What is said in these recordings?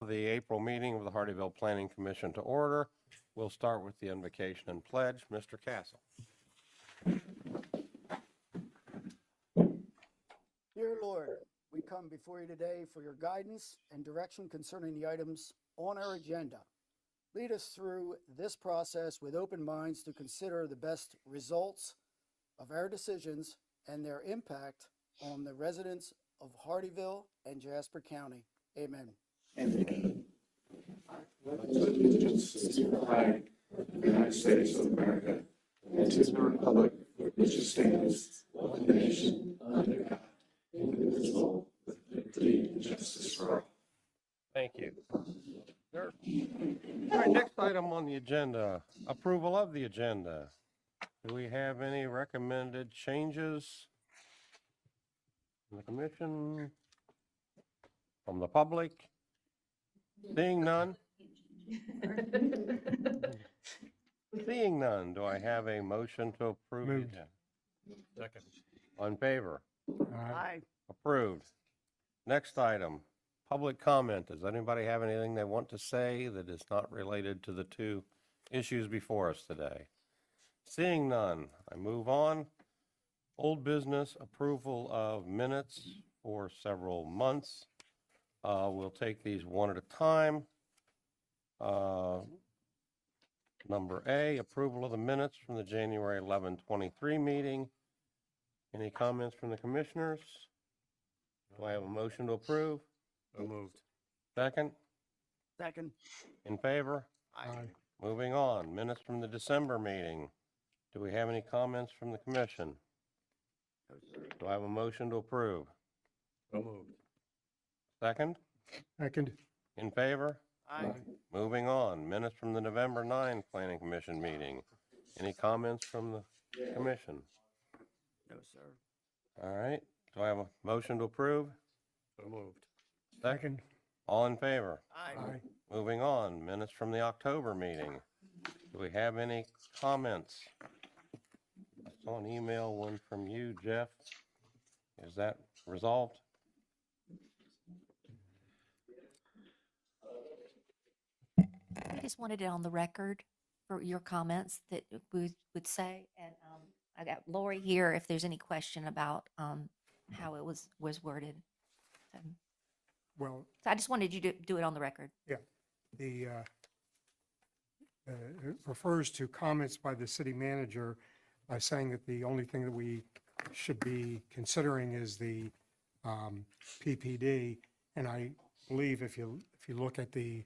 the April meeting of the Hardyville Planning Commission to order. We'll start with the invocation and pledge. Mr. Castle. Dear Lord, we come before you today for your guidance and direction concerning the items on our agenda. Lead us through this process with open minds to consider the best results of our decisions and their impact on the residents of Hardyville and Jasper County. Amen. Amen. I pledge allegiance to the flag of the United States of America and to the republic for which it stands, one nation, under God, indivisible, with liberty and justice for all. Thank you. Sure. All right, next item on the agenda, approval of the agenda. Do we have any recommended changes from the commission, from the public? Seeing none? Seeing none, do I have a motion to approve? Moved. The agenda? Second. On favor? Aye. Approved. Next item, public comment. Does anybody have anything they want to say that is not related to the two issues before us today? Seeing none, I move on. Old business, approval of minutes for several months. We'll take these one at a time. Number A, approval of the minutes from the January 11, 23 meeting. Any comments from the commissioners? Do I have a motion to approve? So moved. Second? Second. In favor? Aye. Moving on, minutes from the December meeting. Do we have any comments from the commission? Do I have a motion to approve? So moved. Second? Second. In favor? Aye. Moving on, minutes from the November 9 Planning Commission meeting. Any comments from the commission? No, sir. All right, do I have a motion to approve? So moved. Second. All in favor? Aye. Moving on, minutes from the October meeting. Do we have any comments? I saw an email, one from you, Jeff. Is that resolved? I just wanted it on the record for your comments that we would say. And I got Lori here if there's any question about how it was worded. So Well, I just wanted you to do it on the record. the, it refers to comments by the city manager by saying that the only thing that we should be considering is the PPD. And I believe if you look at the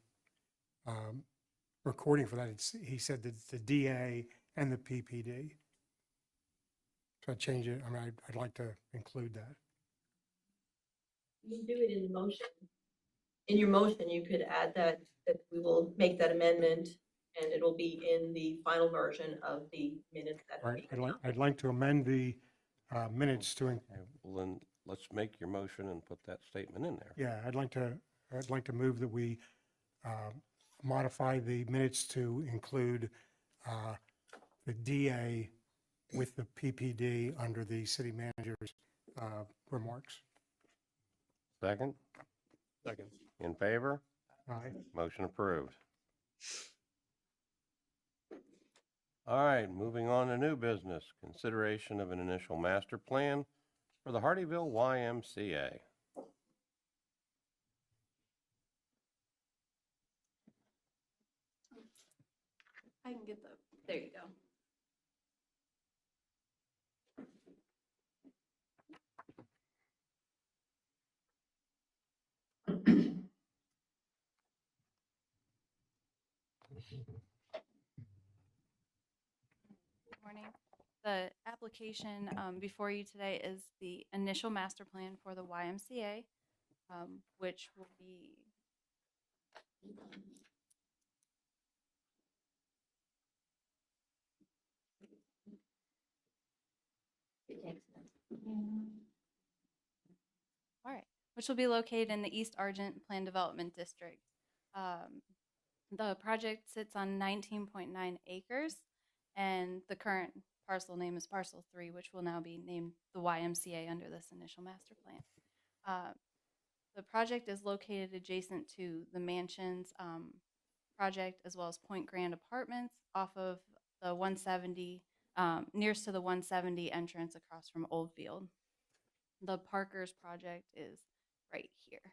recording for that, he said that the DA and the PPD. So I change it. I mean, I'd like to include that. You can do it in the motion. In your motion, you could add that we will make that amendment and it'll be in the final version of the minutes. That Right. I'd like to amend the minutes to, Okay, well, then let's make your motion and put that statement in there. yeah, I'd like to move that we modify the minutes to include the DA with the PPD under the city manager's remarks. Second? Second. In favor? Aye. Motion approved. All right, moving on to new business. Consideration of an initial master plan for the Hardyville YMCA. I can get there you go. Good morning. The application before you today is the initial master plan for the YMCA, which will be all right, which will be located in the East Argent Plan Development District. The project sits on 19.9 acres, and the current parcel name is Parcel 3, which will now be named the YMCA under this initial master plan. The project is located adjacent to the Mansions project as well as Point Grand Apartments off of the 170, nearest to the 170 entrance across from Oldfield. The Parkers project is right here.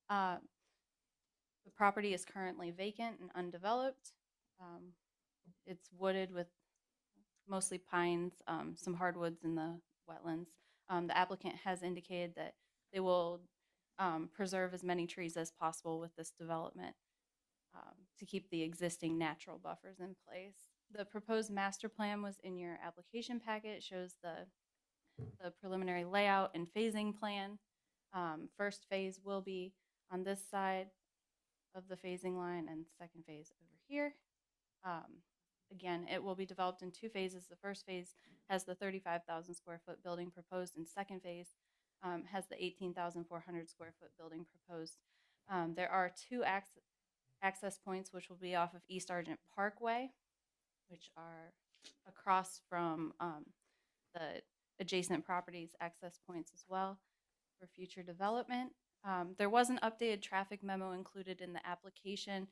The property is currently vacant and undeveloped. It's wooded with mostly pines, some hardwoods in the wetlands. The applicant has indicated that they will preserve as many trees as possible with this development to keep the existing natural buffers in place. The proposed master plan was in your application packet. It shows the preliminary layout and phasing plan. First phase will be on this side of the phasing line and second phase over here. Again, it will be developed in two phases. The first phase has the 35,000 square foot building proposed, and second phase has the 18,400 square foot building proposed. There are two access points, which will be off of East Argent Parkway, which are across from the adjacent properties access points as well for future development. There was an updated traffic memo included in the application.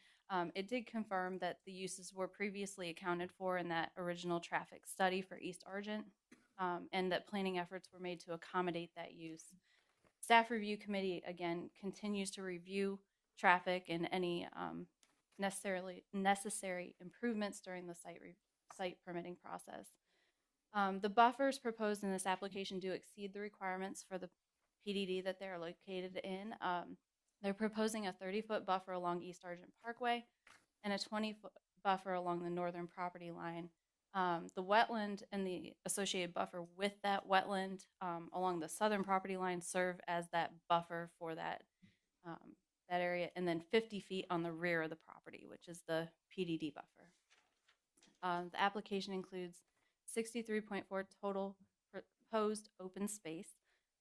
It did confirm that the uses were previously accounted for in that original traffic study for East Argent, and that planning efforts were made to accommodate that use. Staff Review Committee, again, continues to review traffic and any necessary improvements during the site permitting process. The buffers proposed in this application do exceed the requirements for the PDD that they're located in. They're proposing a 30-foot buffer along East Argent Parkway and a 20-foot buffer along the northern property line. The wetland and the associated buffer with that wetland along the southern property line serve as that buffer for that area, and then 50 feet on the rear of the property, which is the PDD buffer. The application includes 63.4 total proposed open space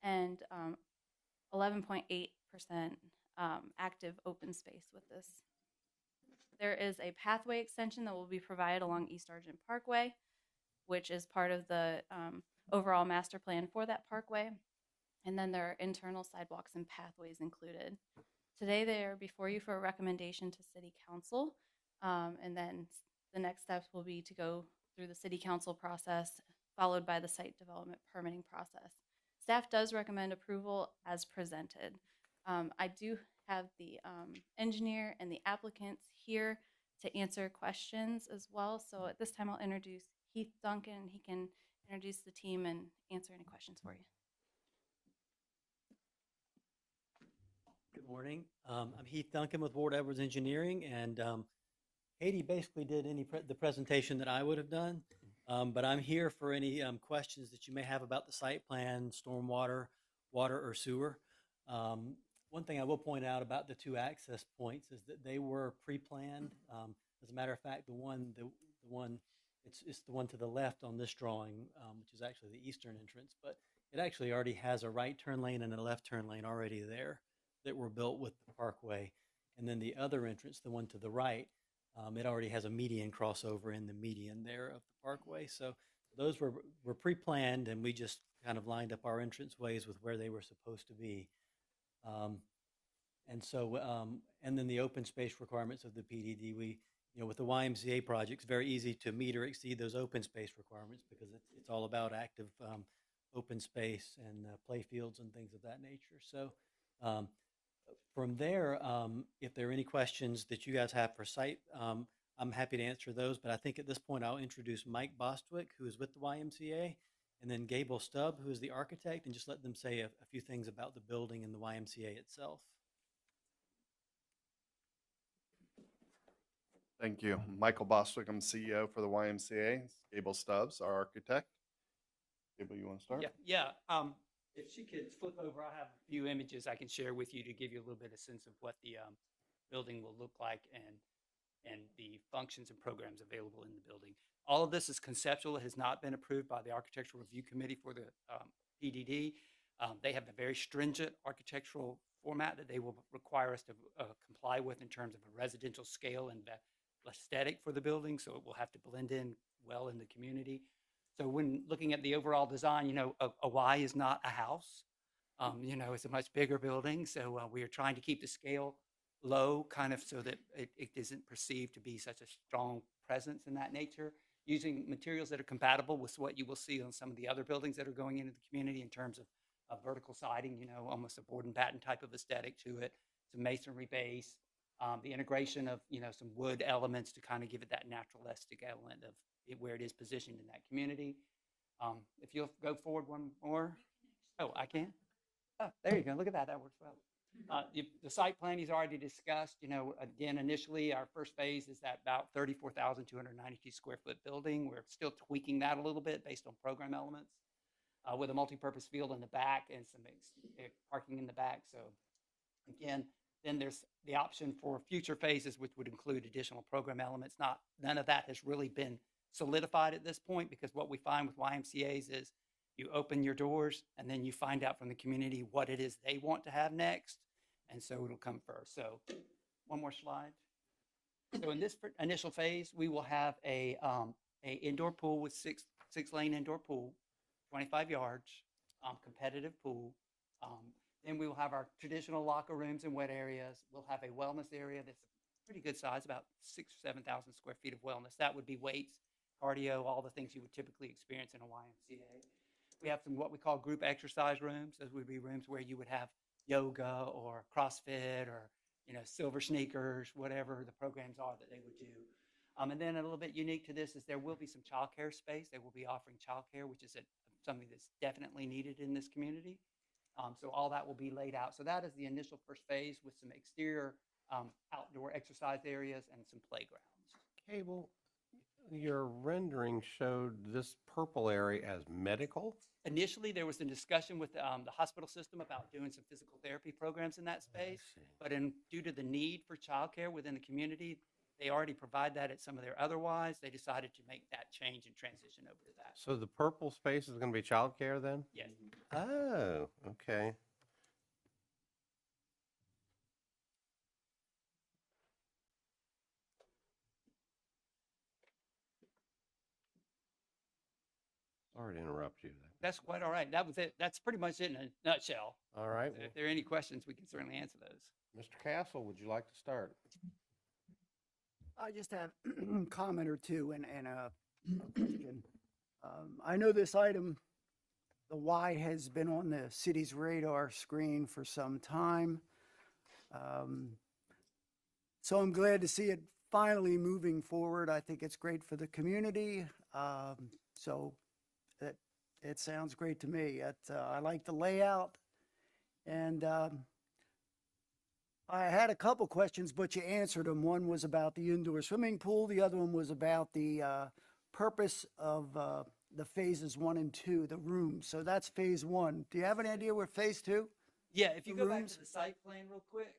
and 11.8% active open space with this. There is a pathway extension that will be provided along East Argent Parkway, which is part of the overall master plan for that parkway. And then there are internal sidewalks and pathways included. Today they are before you for a recommendation to City Council. And then the next steps will be to go through the City Council process, followed by the site development permitting process. Staff does recommend approval as presented. I do have the engineer and the applicants here to answer questions as well. So at this time, I'll introduce Heath Duncan. He can introduce the team and answer any questions for you. Good morning. I'm Heath Duncan with Ward Edwards Engineering, and Katie basically did the presentation that I would have done, but I'm here for any questions that you may have about the site plan, stormwater, water, or sewer. One thing I will point out about the two access points is that they were pre-planned. As a matter of fact, it's the one to the left on this drawing, which is actually the eastern entrance, but it actually already has a right turn lane and a left turn lane already there that were built with the parkway. And then the other entrance, the one to the right, it already has a median crossover in the median there of the parkway. So those were pre-planned, and we just kind of lined up our entrance ways with where they were supposed to be. And then the open space requirements of the PDD, with the YMCA project, it's very easy to meet or exceed those open space requirements because it's all about active open space and play fields and things of that nature. So from there, if there are any questions that you guys have for site, I'm happy to answer those. But I think at this point, I'll introduce Mike Bostwick, who is with the YMCA, and then Gable Stubb, who is the architect, and just let them say a few things about the building and the YMCA itself. Thank you. Michael Bostwick, I'm CEO for the YMCA. Gable Stubbs, our architect. Gable, you want to start? Yeah. If she could flip over, I have a few images I can share with you to give you a little bit of sense of what the building will look like and the functions and programs available in the building. All of this is conceptual. It has not been approved by the Architectural Review Committee for the PDD. They have a very stringent architectural format that they will require us to comply with in terms of a residential scale and aesthetic for the building, so it will have to blend in well in the community. So when looking at the overall design, a Y is not a house. It's a much bigger building, so we are trying to keep the scale low, kind of so that it isn't perceived to be such a strong presence in that nature, using materials that are compatible with what you will see on some of the other buildings that are going into the community in terms of vertical siding, almost a board and batten type of aesthetic to it, some masonry base, the integration of, some wood elements to kind of give it that naturalistic element of where it is positioned in that community. If you'll go forward one more. Oh, I can? Oh, there you go. Look at that. That works well. The site plan he's already discussed, again, initially our first phase is that about 34,292 square foot building. We're still tweaking that a little bit based on program elements with a multi-purpose field in the back and some parking in the back. So again, then there's the option for future phases, which would include additional program elements. None of that has really been solidified at this point, because what we find with YMCA's is you open your doors and then you find out from the community what it is they want to have next. And so it'll come first. So one more slide. So in this initial phase, we will have a indoor pool with six lane indoor pool, 25 yards, competitive pool. Then we will have our traditional locker rooms and wet areas. We'll have a wellness area that's a pretty good size, about 6,000 or 7,000 square feet of wellness. That would be weights, cardio, all the things you would typically experience in a YMCA. We have some what we call group exercise rooms. Those would be rooms where you would have yoga or CrossFit or silver sneakers, whatever the programs are that they would do. And then a little bit unique to this is there will be some childcare space. They will be offering childcare, which is something that's definitely needed in this community. So all that will be laid out. So that is the initial first phase with some exterior outdoor exercise areas and some playgrounds. Cable, your rendering showed this purple area as medical? Initially, there was a discussion with the hospital system about doing some physical therapy programs in that space. But due to the need for childcare within the community, they already provide that at some of their otherwise. They decided to make that change and transition over to that. So the purple space is going to be childcare then? Yes. Oh, okay. Sorry to interrupt you. That's quite all right. That was it. That's pretty much it in a nutshell. All right. So if there are any questions, we can certainly answer those. Mr. Castle, would you like to start? I just have a comment or two and a question. I know this item, the Y, has been on the city's radar screen for some time. So I'm glad to see it finally moving forward. I think it's great for the community. So it sounds great to me. I like the layout. And I had a couple questions, but you answered them. One was about the indoor swimming pool. The other one was about the purpose of the phases 1 and 2, the rooms. So that's phase 1. Do you have an idea where phase 2? Yeah, if you The go back rooms? to the site plan real quick,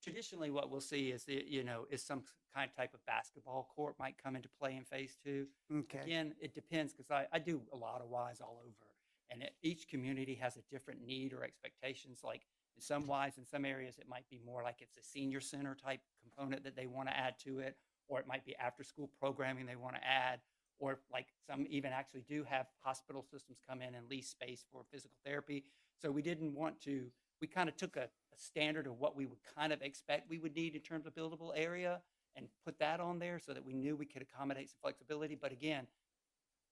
traditionally what we'll see is is some kind of type of basketball court might come into play in phase 2. Okay. Again, it depends, because I do a lot of Ys all over, and each community has a different need or expectations. Like in some Ys, in some areas, it might be more like it's a senior center type component that they want to add to it, or it might be after school programming they want to add, or like some even actually do have hospital systems come in and lease space for physical therapy. So we didn't want to, we kind of took a standard of what we would kind of expect we would need in terms of buildable area and put that on there so that we knew we could accommodate some flexibility. But again,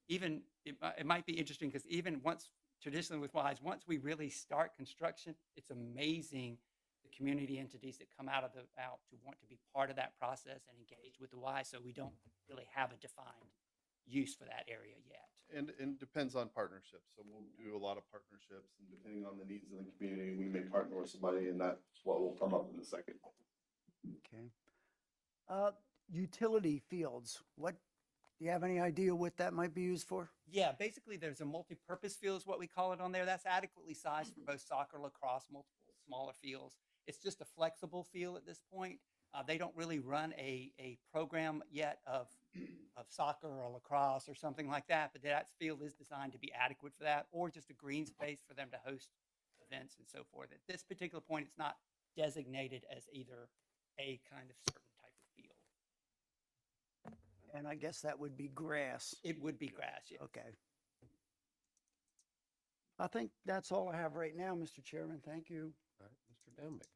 even it might be interesting, because even traditionally with Ys, once we really start construction, it's amazing the community entities that come out to want to be part of that process and engage with the Y. So we don't really have a defined use for that area yet. And it depends on partnerships. So we'll do a lot of partnerships, and depending on the needs of the community, we may partner with somebody, and that's what will come up in a second. Okay. Utility fields, do you have any idea what that might be used for? Yeah, basically there's a multi-purpose field is what we call it on there. That's adequately sized for both soccer, lacrosse, multiple smaller fields. It's just a flexible field at this point. They don't really run a program yet of soccer or lacrosse or something like that, but that field is designed to be adequate for that, or just a green space for them to host events and so forth. At this particular point, it's not designated as either a kind of certain type of field. And I guess that would be grass. It would be grass, yes. Okay. I think that's all I have right now, Mr. Chairman. Thank you. All right, Mr. Dembick.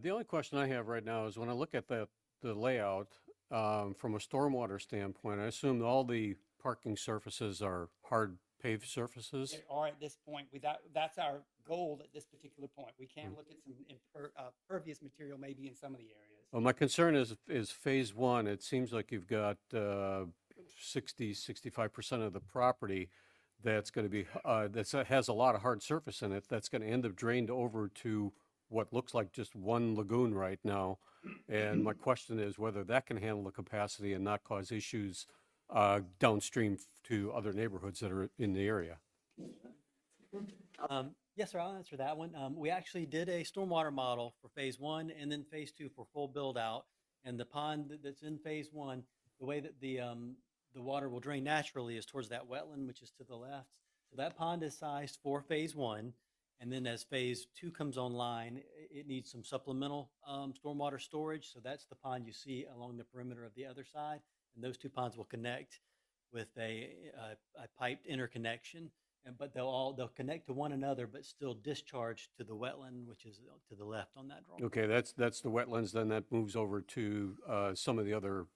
The only question I have right now is when I look at the layout, from a stormwater standpoint, I assume all the parking surfaces are hard paved surfaces? They are at this point, that's our goal at this particular point. We can look at some pervious material maybe in some of the areas. Well, my concern is phase one. It seems like you've got 65% of the property that's going to be, has a lot of hard surface in it, that's going to end up drained over to what looks like just one lagoon right now. And my question is whether that can handle the capacity and not cause issues downstream to other neighborhoods that are in the area. Yes, sir, I'll answer that one. We actually did a stormwater model for phase one and then phase two for full build out. And the pond that's in phase one, the way that the water will drain naturally is towards that wetland, which is to the left. So that pond is sized for phase one. And then as phase two comes online, it needs some supplemental stormwater storage. So that's the pond you see along the perimeter of the other side. And those two ponds will connect with a piped interconnection. But they'll connect to one another, but still discharge to the wetland, which is to the left on that drawing. Okay, that's the wetlands, then that moves over to some of the other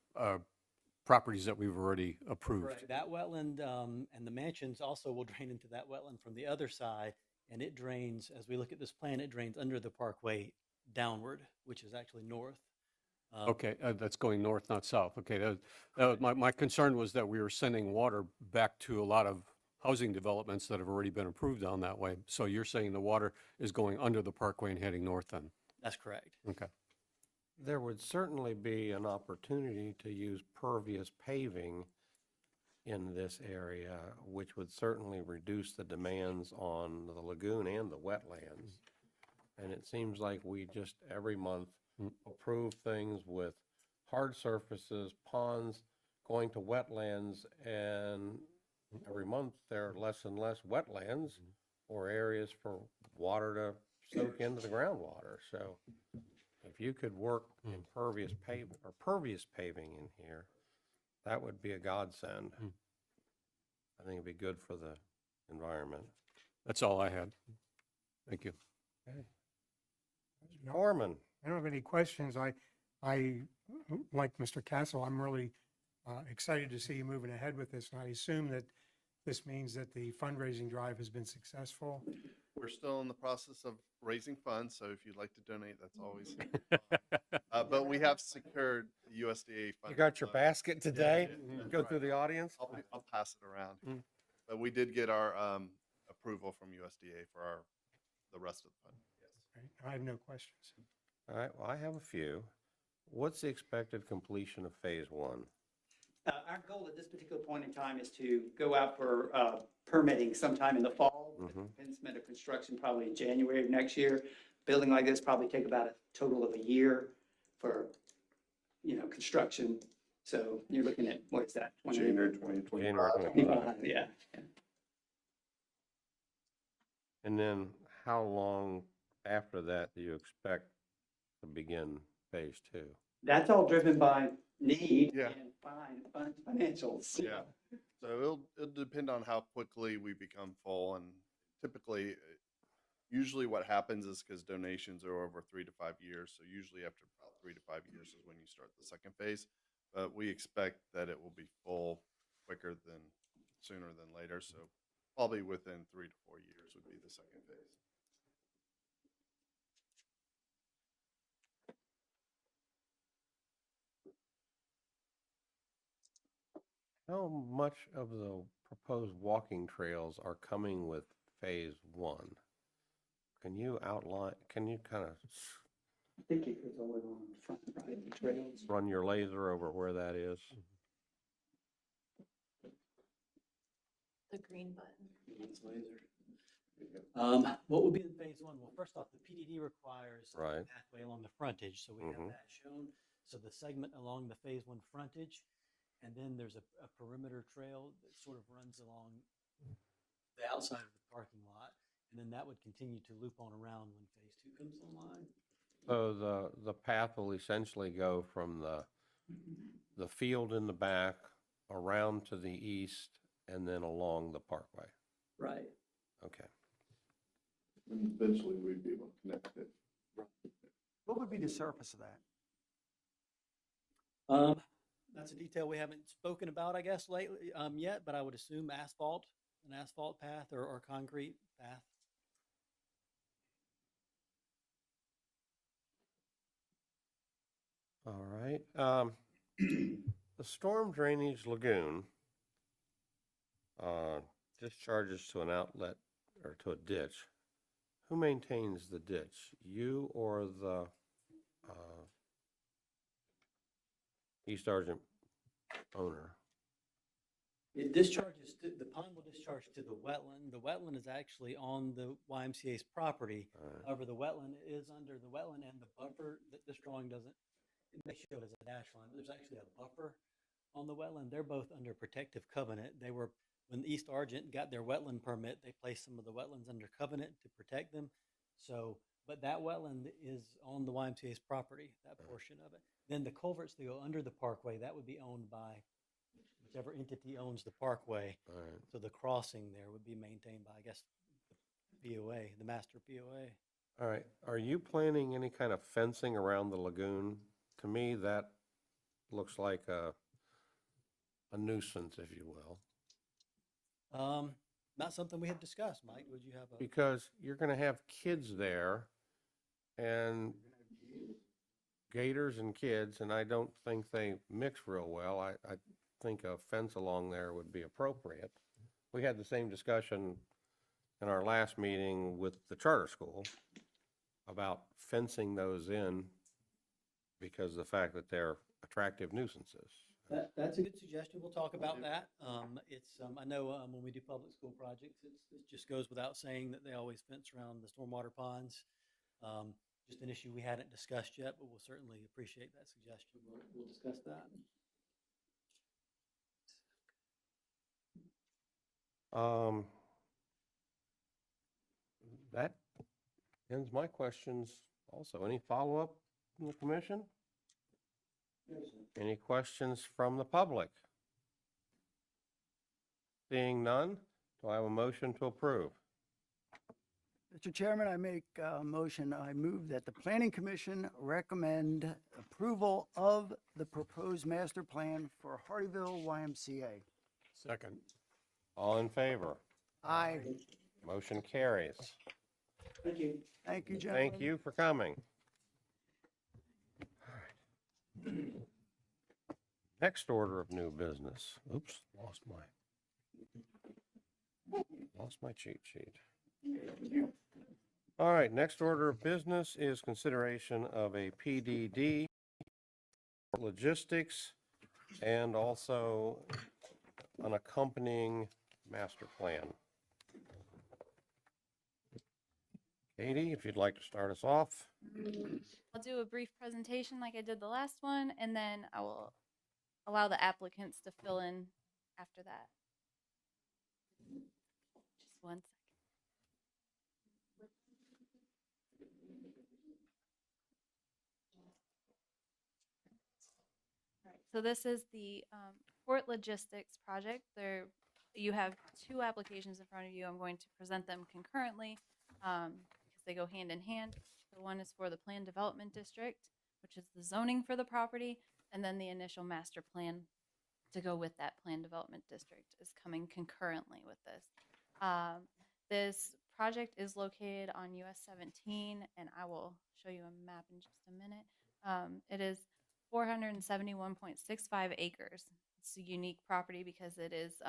properties that we've already approved. Correct. That wetland and the mansions also will drain into that wetland from the other side. And it drains, as we look at this plan, it drains under the parkway downward, which is actually north. Okay, that's going north, not south. Okay, that was my concern was that we were sending water back to a lot of housing developments that have already been approved down that way. So you're saying the water is going under the parkway and heading north then? That's correct. Okay. There would certainly be an opportunity to use pervious paving in this area, which would certainly reduce the demands on the lagoon and the wetlands. And it seems like we just every month approve things with hard surfaces, ponds going to wetlands, and every month there are less and less wetlands or areas for water to soak into the groundwater. So if you could work impervious paving or pervious paving in here, that would be a godsend. I think it'd be good for the environment. That's all I had. Thank you. Norman, I don't have any questions. I like Mr. Castle, I'm really excited to see you moving ahead with this. And I assume that this means that the fundraising drive has been successful. We're still in the process of raising funds, so if you'd like to donate, that's always. But we have secured the USDA funding. you got your basket today? That's Go right. through the audience? I'll pass it around. But we did get our approval from USDA for the rest of the fund. Yes. Right? I have no questions. All right, well, I have a few. What's the expected completion of phase one? Our goal at this particular point in time is to go out for permitting sometime in the fall. with Mhm. Commencement of construction probably in January of next year. Building like this probably take about a total of a year for, construction. So you're looking at, what is that? January 2025. January 25. Yeah. And then how long after that do you expect to begin phase two? That's all driven by need Yeah. and financials. Yeah. So it'll depend on how quickly we become full, and typically, usually what happens is because donations are over 3 to 5 years. So usually after about 3 to 5 years is when you start the second phase. But we expect that it will be full sooner than later. So probably within 3 to 4 years would be the second phase. How much of the proposed walking trails are coming with phase one? Can you kind of I think it goes all along the front, right, the trails. run your laser over where that is? The green button. What will be in phase one? Well, first off, the PDD requires a Right. pathway along the frontage, so we have Mhm. that shown. So the segment along the phase one frontage, and then there's a perimeter trail that sort of runs along the outside of the parking lot, and then that would continue to loop on around when phase two comes online. So the path will essentially go from the field in the back around to the east and then along the parkway. Right. Okay. And eventually we'd be able to connect it. What would be the surface of that? That's a detail we haven't spoken about, I guess, lately, yet, but I would assume asphalt, an asphalt path or concrete path. All right. The storm drainage lagoon discharges to an outlet or to a ditch. Who maintains the ditch? You or the East Argent owner? It discharges to, the pond will discharge to the wetland. The wetland is actually on the YMCA's property. However, the wetland is under the wetland and the buffer, this drawing doesn't, it may show it as a dash line, but there's actually a buffer on the wetland. They're both under protective covenant. They were, when East Argent got their wetland permit, they placed some of the wetlands under covenant to protect them. So, but that wetland is on the YMCA's property, that portion of it. Then the culverts that go under the parkway, that would be owned by whichever entity owns the parkway. All right. So the crossing there would be maintained by, I guess, the POA, the master POA. All right. Are you planning any kind of fencing around the lagoon? To me, that looks like a nuisance, if you will. Not something we had discussed, Mike. Would you have a? Because you're going to have kids there and gators and kids, and I don't think they mix real well. I think a fence along there would be appropriate. We had the same discussion in our last meeting with the charter school about fencing those in because of the fact that they're attractive nuisances. That's a good suggestion. We'll talk about that. I know when we do public school projects, it just goes without saying that they always fence around the stormwater ponds. Just an issue we hadn't discussed yet, but we'll certainly appreciate that suggestion. We'll discuss that. That ends my questions also. Any follow-up from the commission? Any questions from the public? Seeing none, do I have a motion to approve? Mr. Chairman, I make a motion, I move that the Planning Commission recommend approval of the proposed master plan for Hardyville YMCA. Second. All in favor? Aye. Motion carries. Thank you. Thank you, gentlemen. Thank you for coming. Next order of new business. Oops, lost my cheat sheet. All right, next order of business is consideration of a PDD, logistics, and also an accompanying master plan. Katie, if you'd like to start us off. I'll do a brief presentation like I did the last one, and then I will allow the applicants to fill in after that. Just one second. All right, so this is the port logistics project. You have two applications in front of you. I'm going to present them concurrently because they go hand in hand. The one is for the Planned Development District, which is the zoning for the property, and then the initial master plan to go with that Planned Development District is coming concurrently with this. This project is located on US 17, and I will show you a map in just a minute. It is 471.65 acres. It's a unique property because it is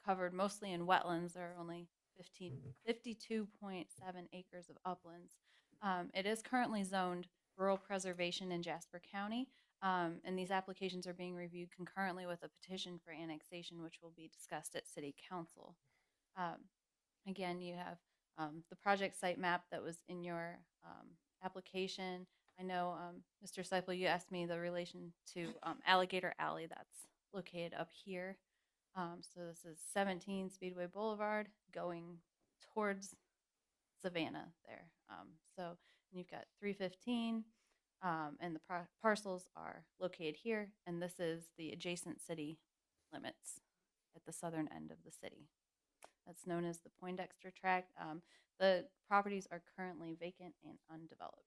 covered mostly in wetlands. There are only 52.7 acres of uplands. It is currently zoned rural preservation in Jasper County, and these applications are being reviewed concurrently with a petition for annexation, which will be discussed at City Council. Again, you have the project site map that was in your application. I know, Mr. Seipel, you asked me the relation to Alligator Alley that's located up here. So this is 17 Speedway Boulevard going towards Savannah there. So you've got 315, and the parcels are located here, and this is the adjacent city limits at the southern end of the city. that's known as the Poindexter Tract. The properties are currently vacant and undeveloped.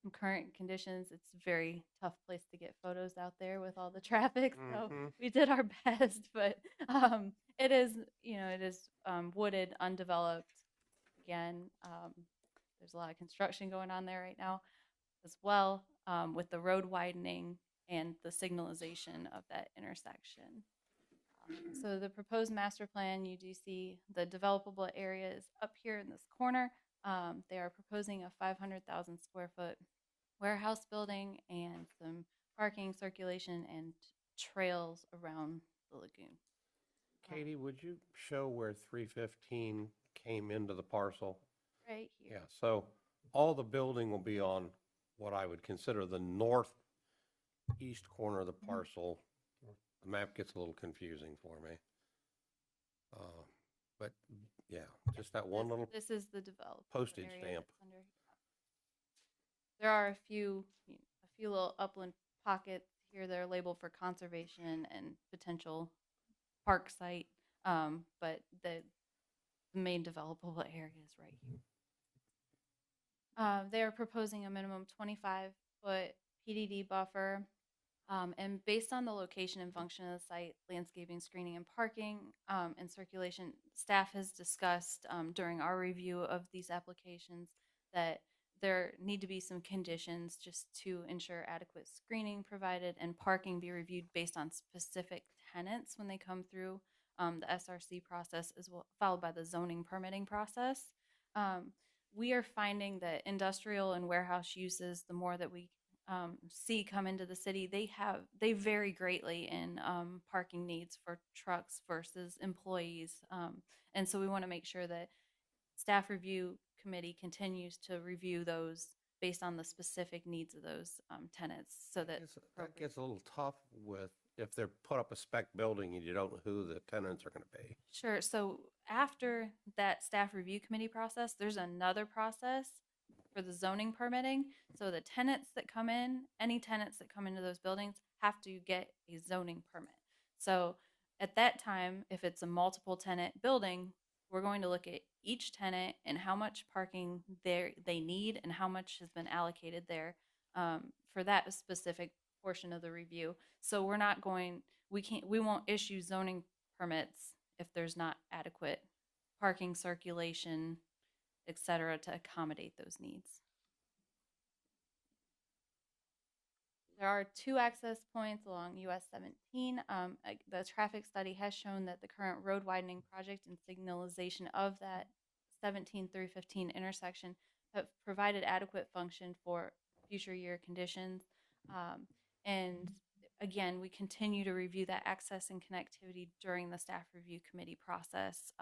In current conditions, it's a very tough place to get photos out there with all the traffic. So Mhm. we did our best, but it is, it is wooded, undeveloped. Again, there's a lot of construction going on there right now as well, with the road widening and the signalization of that intersection. So the proposed master plan, you do see the developable areas up here in this corner. They are proposing a 500,000 square foot warehouse building and some parking, circulation, and trails around the lagoon. Katie, would you show where 315 came into the parcel? Right here. Yeah, so all the building will be on what I would consider the northeast corner of the parcel. The map gets a little confusing for me. But yeah, just that one little, This is the developed postage area stamp. that's under. There are a few little upland pockets here that are labeled for conservation and potential park site, but the main developable area is right here. They are proposing a minimum 25-foot PDD buffer, and based on the location and function of the site, landscaping, screening, and parking, and circulation, staff has discussed during our review of these applications that there need to be some conditions just to ensure adequate screening provided and parking be reviewed based on specific tenants when they come through the SRC process, as well, followed by the zoning permitting process. We are finding that industrial and warehouse uses, the more that we see come into the city, they vary greatly in parking needs for trucks versus employees, and so we want to make sure that staff review committee continues to review those based on the specific needs of those tenants, so that That gets a little tough with, if they're put up a spec building and you don't know who the tenants are going to be. Sure. So after that staff review committee process, there's another process for the zoning permitting. So the tenants that come in, any tenants that come into those buildings have to get a zoning permit. So at that time, if it's a multiple tenant building, we're going to look at each tenant and how much parking they need and how much has been allocated there for that specific portion of the review. So we won't issue zoning permits if there's not adequate parking, circulation, et cetera, to accommodate those needs. There are 2 access points along US 17. The traffic study has shown that the current road widening project and signalization of that 17 through 15 intersection have provided adequate function for future year conditions. And again, we continue to review that access and connectivity during the staff review committee process,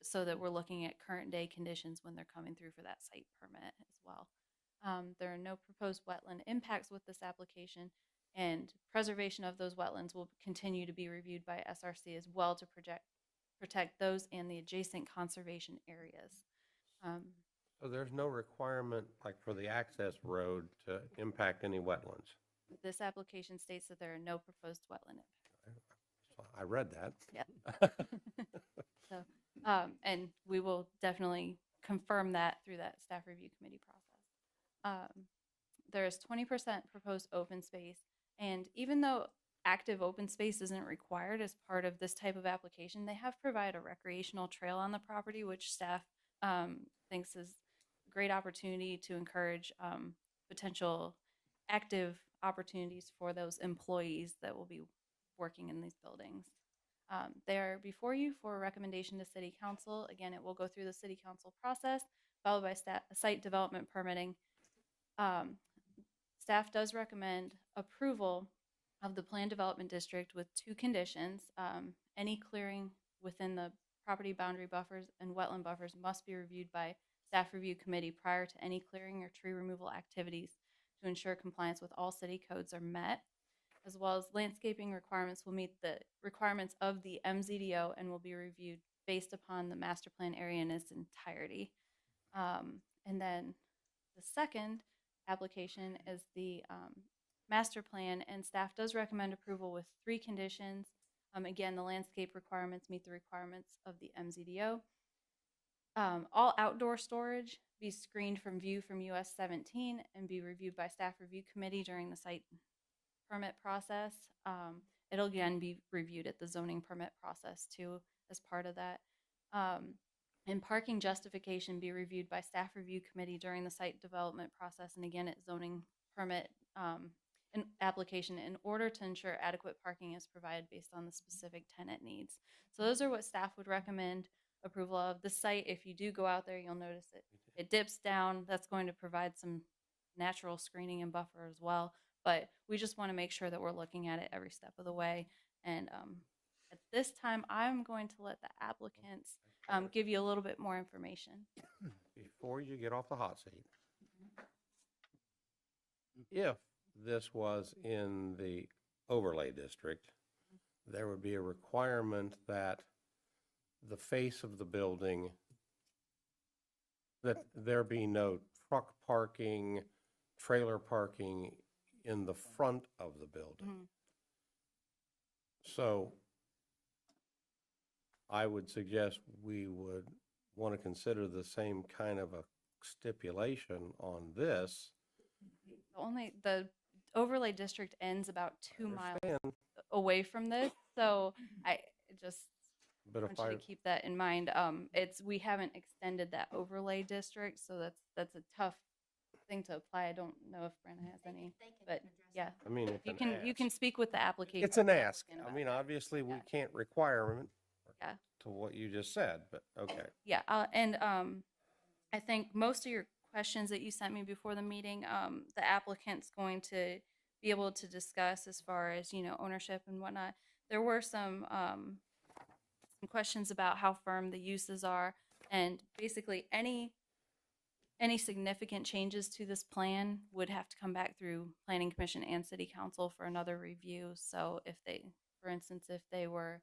so that we're looking at current day conditions when they're coming through for that site permit as well. There are no proposed wetland impacts with this application, and preservation of those wetlands will continue to be reviewed by SRC as well to protect those and the adjacent conservation areas. So there's no requirement, like for the access road, to impact any wetlands. This application states that there are no proposed wetland impacts. So I read that. Yep. So, and we will definitely confirm that through that staff review committee process. There is 20% proposed open space, and even though active open space isn't required as part of this type of application, they have provided a recreational trail on the property, which staff thinks is a great opportunity to encourage potential active opportunities for those employees that will be working in these buildings. They're before you for a recommendation to City Council. Again, it will go through the City Council process, followed by site development permitting. Staff does recommend approval of the Planned Development District with 2 conditions. Any clearing within the property boundary buffers and wetland buffers must be reviewed by staff review committee prior to any clearing or tree removal activities to ensure compliance with all city codes are met, as well as landscaping requirements will meet the requirements of the MZDO and will be reviewed based upon the master plan area in its entirety. And then the second application is the master plan, and staff does recommend approval with 3 conditions. Again, the landscape requirements meet the requirements of the MZDO. All outdoor storage be screened from view from US 17 and be reviewed by staff review committee during the site permit process. It'll again be reviewed at the zoning permit process too as part of that. And parking justification be reviewed by staff review committee during the site development process and again at zoning permit an application in order to ensure adequate parking is provided based on the specific tenant needs. So those are what staff would recommend approval of. The site, if you do go out there, you'll notice it dips down. That's going to provide some natural screening and buffer as well. But we just want to make sure that we're looking at it every step of the way. And at this time, I'm going to let the applicants give you a little bit more information. Before you get off the hot seat, if this was in the overlay district, there would be a requirement that the face of the building, that there be no truck parking, trailer parking in the front of the building. So I would suggest we would want to consider the same kind of a stipulation on this. The overlay district ends about 2 miles Understand, away from this, so I just but want if you I, to keep that in mind. We haven't extended that overlay district, so that's a tough thing to apply. I don't know if Brenna has any, but yeah, I mean, it's you can speak with the application. It's an ask. applicant I about mean, that. obviously, we Yeah. can't require it Yeah. to what you just said, but okay. Yeah, I think most of your questions that you sent me before the meeting, the applicant's going to be able to discuss as far as, ownership and whatnot. There were some questions about how firm the uses are, and basically any significant changes to this plan would have to come back through Planning Commission and City Council for another review. So if they, for instance, if they were,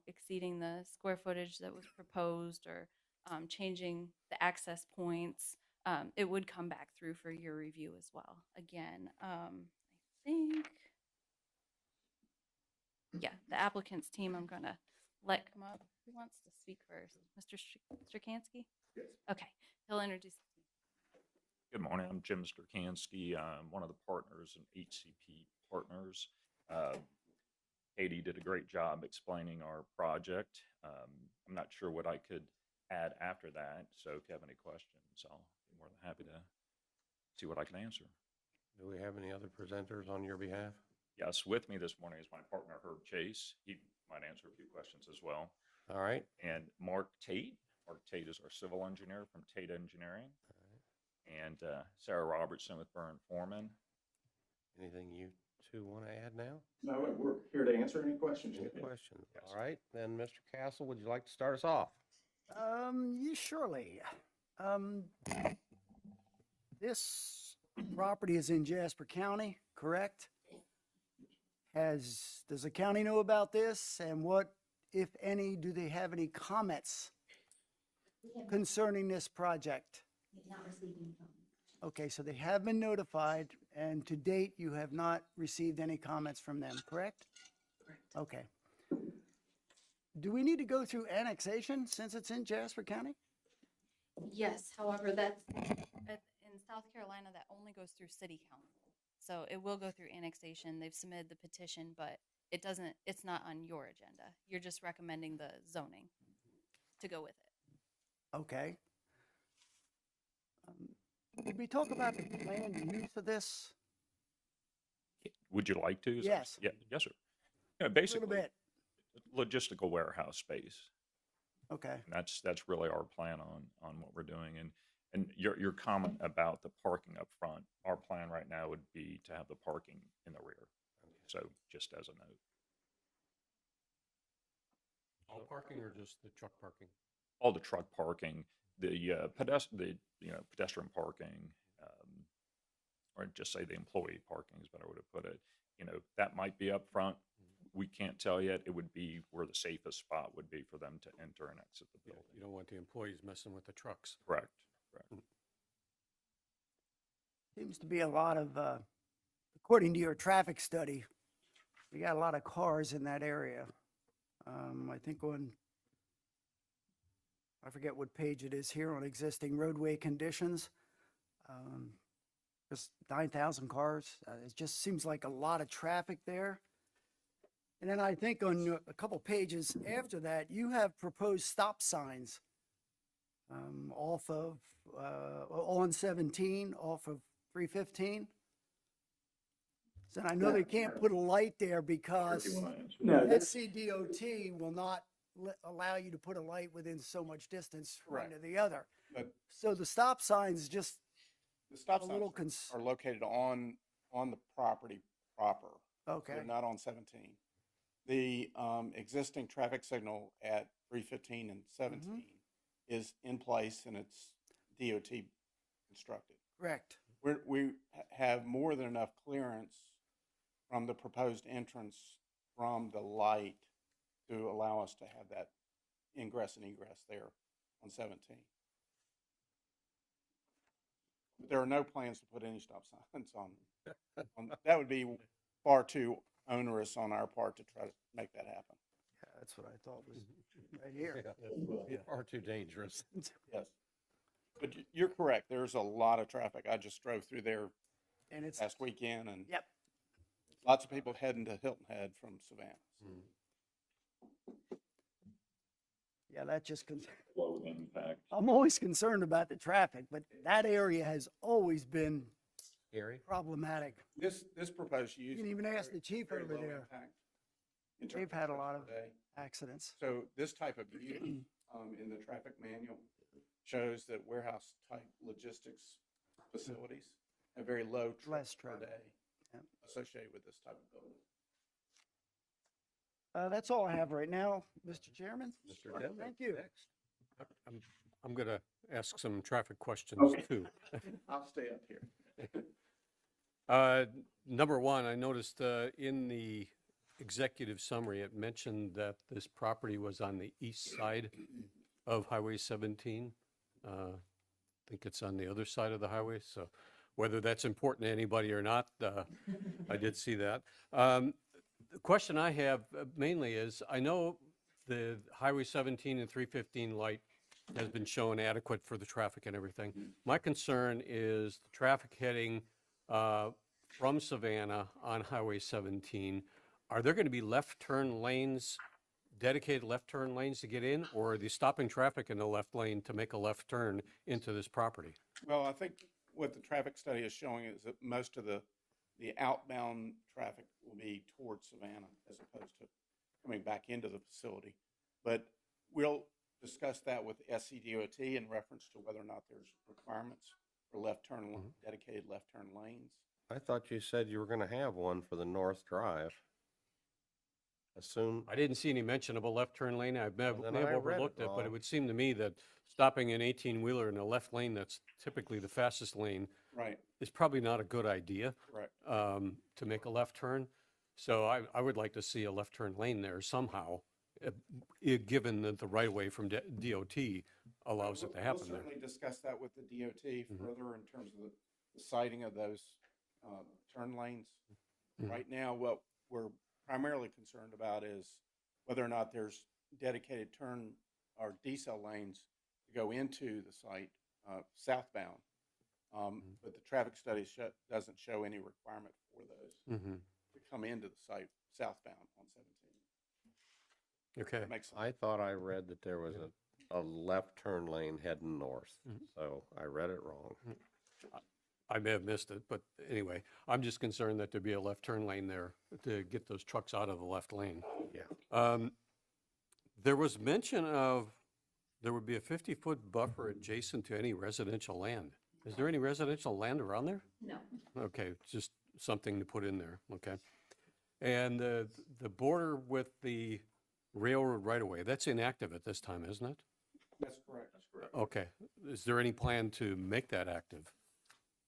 exceeding the square footage that was proposed or changing the access points, it would come back through for your review as well. Again, I think, yeah, the applicant's team, I'm gonna let come up. Who wants to speak first? Mr. Strakansky? Yes. Okay, he'll introduce. Good morning. I'm Jim Strakansky. I'm one of the partners in HCP Partners. Katie did a great job explaining our project. I'm not sure what I could add after that, so if you have any questions, I'll be more than happy to see what I can answer. Do we have any other presenters on your behalf? Yes, with me this morning is my partner Herb Chase. He might answer a few questions as well. All right. And Mark Tate. Mark Tate is our civil engineer from Tate Engineering. And Sarah Robertson with Byrne Foreman. Anything you two want to add now? No, we're here to answer any questions. Any you have. questions? Yes. All right, then, Mr. Castle, would you like to start us off? Surely. This property is in Jasper County, correct? Does the county know about this? And what, if any, do they have any comments concerning this project? Okay, so they have been notified, and to date, you have not received any comments from them, correct? Correct. Okay. Do we need to go through annexation since it's in Jasper County? Yes, however, that's, in South Carolina, that only goes through City Council. So it will go through annexation. They've submitted the petition, but it's not on your agenda. You're just recommending the zoning to go with it. Okay. Did we talk about the planned use of this? Would you like to? Yes. Yeah, yes, sir. Yeah, A basically, little bit. logistical warehouse space. Okay. And that's really our plan on what we're doing. And your comment about the parking up front, our plan right now would be to have the parking in the rear. So just as a note. All parking or just the truck parking? All the truck parking, the pedestrian parking, or just say the employee parking is better way to put it. That might be up front. We can't tell yet. It would be where the safest spot would be for them to enter and exit the Yeah, building. you don't want the employees messing with the trucks. Correct. Seems to be a lot of, according to your traffic study, you got a lot of cars in that area. I think I forget what page it is here on existing roadway conditions. Just 9,000 cars. It just seems like a lot of traffic there. And then I think on a couple pages after that, you have proposed stop signs off of, on 17, off of 315. So I know they can't put a light there because No, that's SCDOT will not allow you to put a light within so much distance from one Correct. to the other. But So the stop signs just the stop a signs little cons- are located on the property proper. okay. They're not on 17. The existing traffic signal at 315 and 17 is in place and it's DOT constructed. Correct. We have more than enough clearance from the proposed entrance from the light to allow us to have that ingress and egress there on 17. But there are no plans to put any stop signs on. That would be far too onerous on our part to try to make that happen. Yeah, that's what I thought was right here. Far too dangerous. Yes. But you're correct. There's a lot of traffic. I just drove through there And it's, last weekend and yep. lots of people heading to Hilton Head from Savannah. Yeah, that just, Low impact. I'm always concerned about the traffic, but that area has always been Scary. problematic. This proposed use. You can even ask the chief very over low there. impact in terms They've had a of lot of today. accidents. So this type of use in the traffic manual shows that warehouse type logistics facilities have very low Less trips per traffic. day Yep. associated with this type of building. That's all I have right now, Mr. Chairman. Mr. Denman, Thank you. next. I'm going to ask some traffic questions Okay. too. I'll stay up here. Number one, I noticed in the executive summary, it mentioned that this property was on the east side of Highway 17. I think it's on the other side of the highway, so whether that's important to anybody or not, I did see that. The question I have mainly is, I know the Highway 17 and 315 light has been shown adequate for the traffic and everything. My concern is the traffic heading from Savannah on Highway 17. Are there going to be left turn lanes, dedicated left turn lanes to get in, or are they stopping traffic in the left lane to make a left turn into this property? Well, I think what the traffic study is showing is that most of the outbound traffic will be towards Savannah as opposed to coming back into the facility. But we'll discuss that with SCDOT in reference to whether or not there's requirements for left turn, dedicated left turn lanes. I thought you said you were going to have one for the North Drive. Assume, I didn't see any mention of a left turn lane. I may have Well, may then have I read it overlooked it, but it wrong. would seem to me that stopping an 18-wheeler in a left lane that's typically the fastest lane Right, is probably not a good idea correct. to make a left turn. So I would like to see a left turn lane there somehow, given that the right-of-way from DOT allows it to happen We'll there. certainly discuss that with the DOT further in terms of the siting of those turn lanes. Mhm. Right now, what we're primarily concerned about is whether or not there's dedicated turn or decel lanes to go into the site southbound. But the traffic study doesn't show any requirement for those Mhm. to come into the site southbound on 17. Okay. That makes sense. I thought I read that there was a left turn lane heading north, Mhm. so I read it wrong. I may have missed it, but anyway, I'm just concerned that there'd be a left turn lane there to get those trucks out of the left lane. Yeah. There was mention of, there would be a 50-foot buffer adjacent to any residential land. Is there any residential land around there? No. Okay, just something to put in there, okay. And the border with the railroad right-of-way, that's inactive at this time, isn't it? That's correct. That's correct. Okay. Is there any plan to make that active?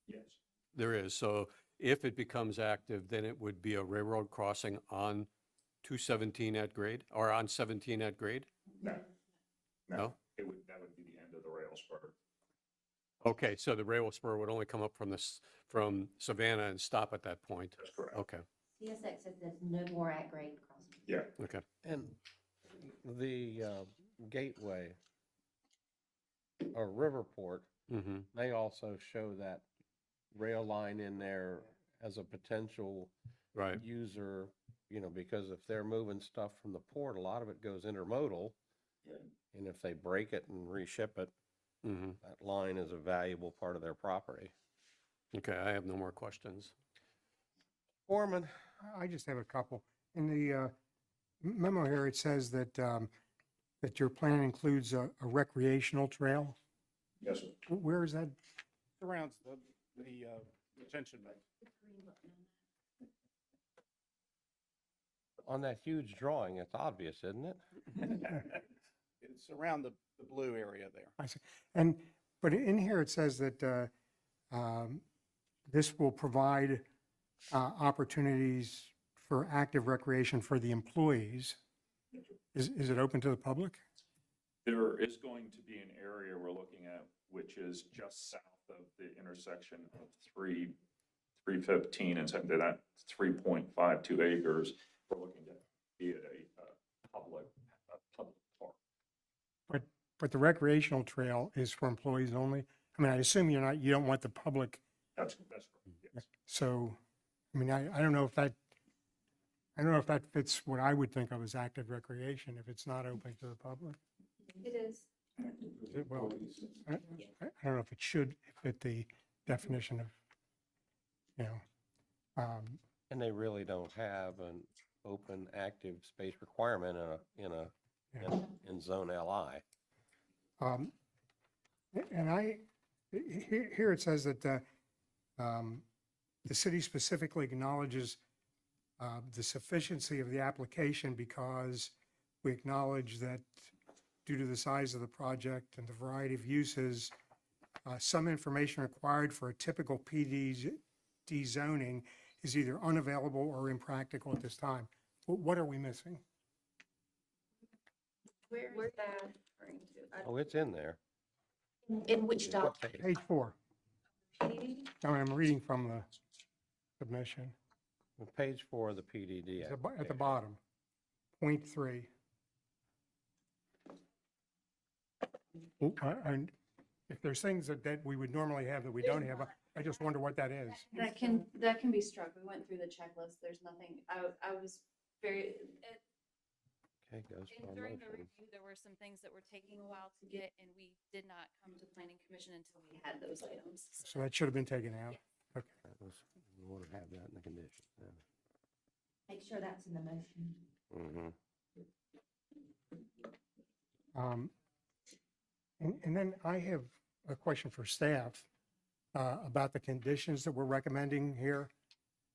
Yes. There is. So if it becomes active, then it would be a railroad crossing on 217 at grade, or on 17 at grade? No. No? That would be the end of the rail spur. Okay, so the rail spur would only come up from Savannah and stop at that point? That's correct. Okay, CSX says there's no more at-grade crossings. Yeah. okay. And the Gateway or Riverport Mm-hmm. may also show that rail line in there as a potential Right. user, because if they're moving stuff from the port, a lot of it goes intermodal. And if they break it and reship it, Mm-hmm. that line is a valuable part of their property. Okay, I have no more questions. Foreman, I just have a couple. In the memo here, it says that, that your plan includes a recreational trail. Yes, sir. Where is that? Surrounds the retention bank. on that huge drawing, it's obvious, isn't it? It's around the blue area there. I see. And, but in here it says that this will provide opportunities for active recreation for the employees. Is it open to the public? There is going to be an area we're looking at, which is just south of the intersection of 315 and something, that 3.52 acres. We're looking to be at a public park. But the recreational trail is for employees only? I mean, I assume you don't want the public, That's correct, yes. so, I mean, I don't know if that, fits what I would think of as active recreation, if it's not open to the public. It is. Well, I don't know if it should fit the definition of, And they really don't have an open, active space requirement in zone LI. And here it says that the city specifically acknowledges the sufficiency of the application because we acknowledge that due to the size of the project and the variety of uses, some information required for a typical PD zoning is either unavailable or impractical at this time. What are we missing? Where is that referring to? Oh, it's in there. In which What doc? page? Page 4. I'm reading from the submission. Page 4 of the PDD. At the application. bottom, point 3. And if there's things that we would normally have that we don't have, I just wonder what that is. That can be struck. We went through the checklist. There's nothing, I was very, Okay, goes for a during the motion. review, there were some things that were taking a while to get, and we did not come to planning commission until we had those items. So that should have been taken out. Okay. That was, we want to have that in the conditions. Make sure that's in the motion. Mm-hmm. And then I have a question for staff about the conditions that we're recommending here.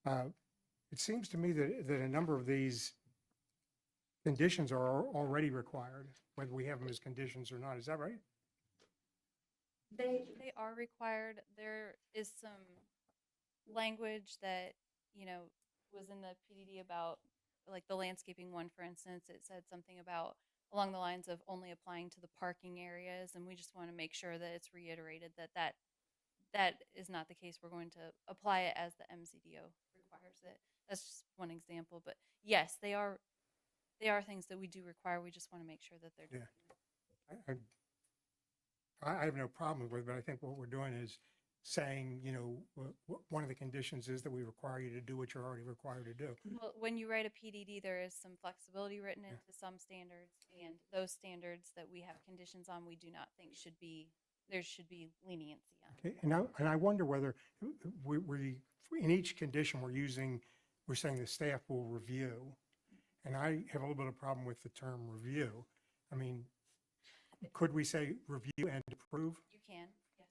It seems to me that a number of these conditions are already required, whether we have them as conditions or not. Is that right? They are required. There is some language that, was in the PDD about, like the landscaping one, for instance. It said something about along the lines of only applying to the parking areas, and we just want to make sure that it's reiterated that is not the case. We're going to apply it as the MCDO requires it. That's just one example, but yes, they are things that we do require. We just want to make sure that they're doing it. I have no problem with it, but I think what we're doing is saying, one of the conditions is that we require you to do what you're already required to do. Well, when you write a PDD, there is some flexibility written into some standards, and those standards that we have conditions on, we do not think there should be leniency on. Okay, and I wonder whether in each condition we're saying the staff will review, and I have a little bit of problem with the term review. I mean, could we say review and approve? You can, yes.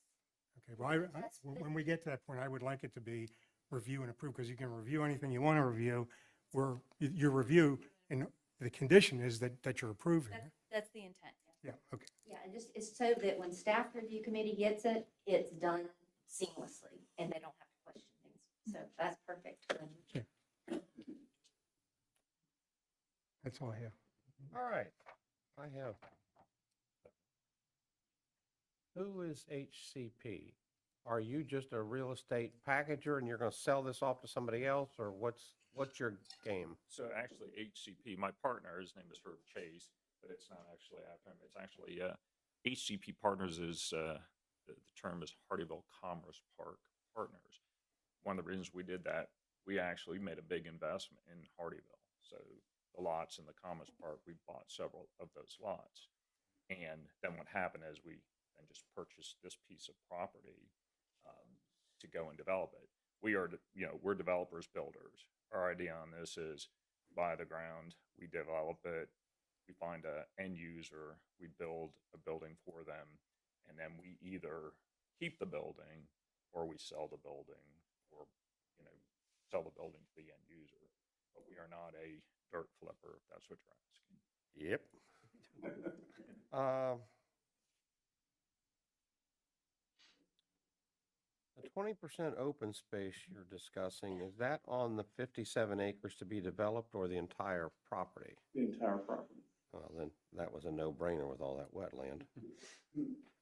Okay, well, when we get to that point, I would like it to be review and approve, because you can review anything you want to review, where your review, and the condition is that you're approving it. That's the intent, yes. Yeah, okay. Yeah, and just, it's so that when staff review committee gets it, it's done seamlessly and they don't have to question things. So that's perfect. That's all I have. All right, I have. Who is HCP? Are you just a real estate packager and you're going to sell this off to somebody else, or what's your game? So actually HCP, my partner, his name is Herb Chase. but it's not actually acronym. It's actually HCP Partners is the term is Hardyville Commerce Park Partners. One of the reasons we did that, we actually made a big investment in Hardyville. So the lots in the Commerce Park, we bought several of those lots. And then what happened is we then just purchased this piece of property to go and develop it. We are, we're developers, builders. Our idea on this is buy the ground, we develop it, we find an end user, we build a building for them, and then we either keep the building or we sell the building or, sell the building to the end user. But we are not a dirt flipper, if that's what you're asking. Yep. The 20% open space you're discussing, is that on the 57 acres to be developed or the entire property? The entire property. Well, then that was a no-brainer with all that wetland.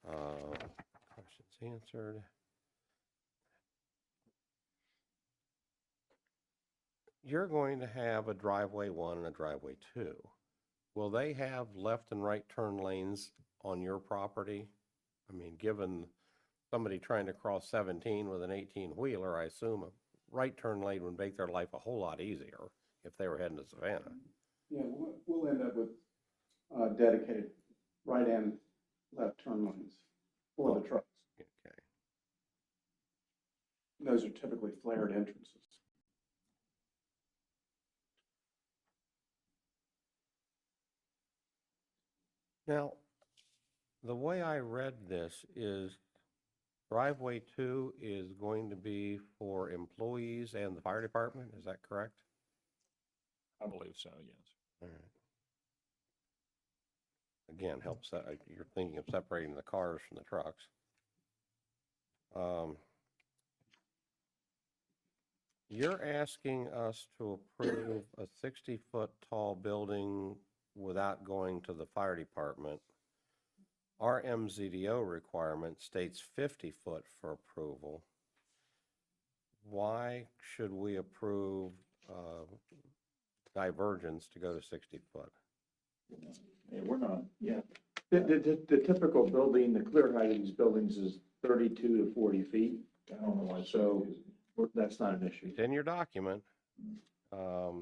Questions answered. You're going to have a driveway 1 and a driveway 2. Will they have left and right turn lanes on your property? I mean, given somebody trying to cross 17 with an 18-wheeler, I assume a right turn lane would make their life a whole lot easier if they were heading to Savannah. Yeah, we'll end up with dedicated right and left turn lanes for the trucks. Okay. Those are typically flared entrances. Now, the way I read this is driveway 2 is going to be for employees and the fire department, is that correct? I believe so, yes. All right. Again, helps that you're thinking of separating the cars from the trucks. You're asking us to approve a 60-foot tall building without going to the fire department. Our MZDO requirement states 50 foot for approval. Why should we approve divergence to go to 60 foot? Yeah, we're not, yeah. The typical building, the clear height of these buildings is 32 to 40 feet. I don't know why. So that's not an issue. It's in your document.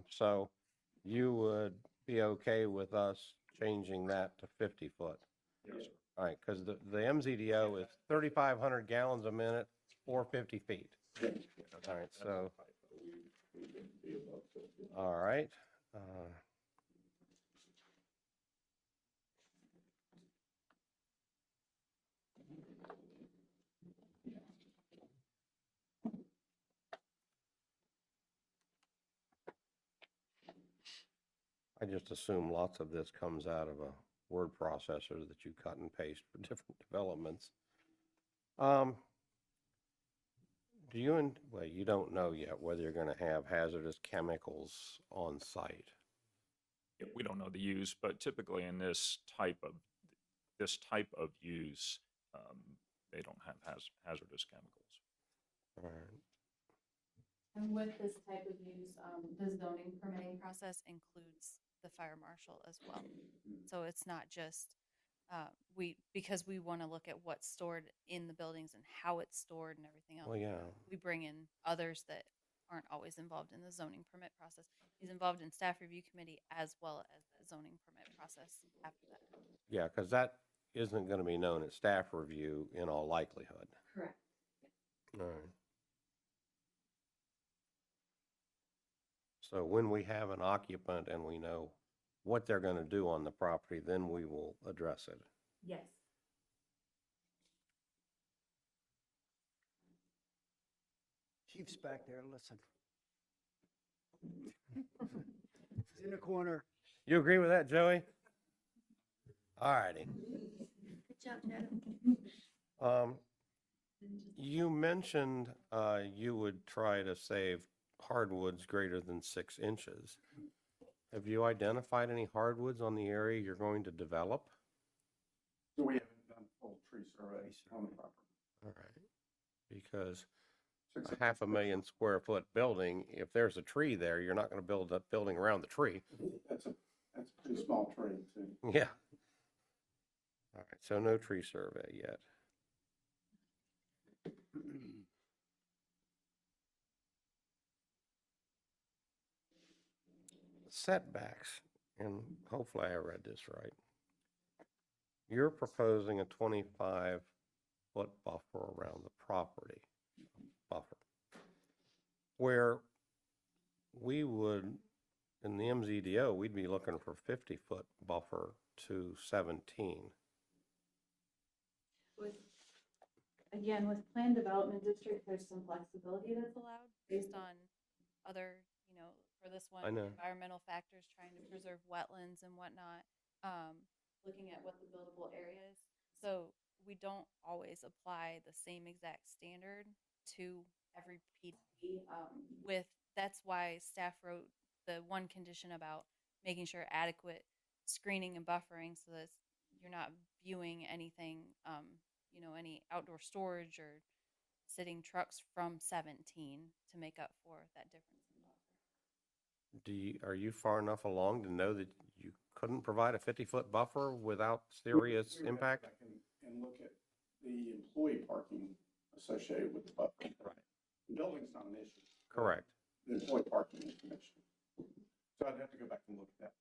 So you would be okay with us changing that to 50 foot? Yes, sir. All right, because the MZDO is 3,500 gallons a minute, 450 feet. All right, so, all right. I just assume lots of this comes out of a word processor that you cut and paste for different developments. Do you, well, you don't know yet whether you're going to have hazardous chemicals on site. Yeah, we don't know the use, but typically in this type of use, they don't have hazardous chemicals. All right. And with this type of use, the zoning permitting process includes the fire marshal as well. So it's not just, because we want to look at what's stored in the buildings and how it's stored and everything else. Well, yeah. We bring in others that aren't always involved in the zoning permit process. He's involved in staff review committee as well as the zoning permit process after that. Yeah, because that isn't going to be known at staff review in all likelihood. Correct. All right. So when we have an occupant and we know what they're going to do on the property, then we will address it. Yes. Chief's back there, listen. He's in the corner. You agree with that, Joey? All righty. Good job, Joe. You mentioned you would try to save hardwoods greater than 6 inches. Have you identified any hardwoods on the area you're going to develop? So we haven't done full tree survey on the property. All right. Because a 500,000 square foot building, if there's a tree there, you're not going to build that building around the tree. That's That's a pretty small tree too. Yeah. All right, so no tree survey yet. Setbacks, and hopefully I read this right. You're proposing a 25-foot buffer around the property buffer, where we would, in the MZDO, we'd be looking for 50-foot buffer to 17. Again, with planned development district, there's some flexibility that's allowed based on other, for this one, I know. environmental factors, trying to preserve wetlands and whatnot, looking at what the buildable area is. So we don't always apply the same exact standard to every PD. That's why staff wrote the one condition about making sure adequate screening and buffering so that you're not viewing anything, any outdoor storage or sitting trucks from 17 to make up for that difference in buffer. Are you far enough along to know that you couldn't provide a 50-foot buffer without serious We would have to impact? go back and look at the employee parking associated with the buffer. Right. The building's not an issue. Correct. The employee parking is an issue. So I'd have to go back and look at that.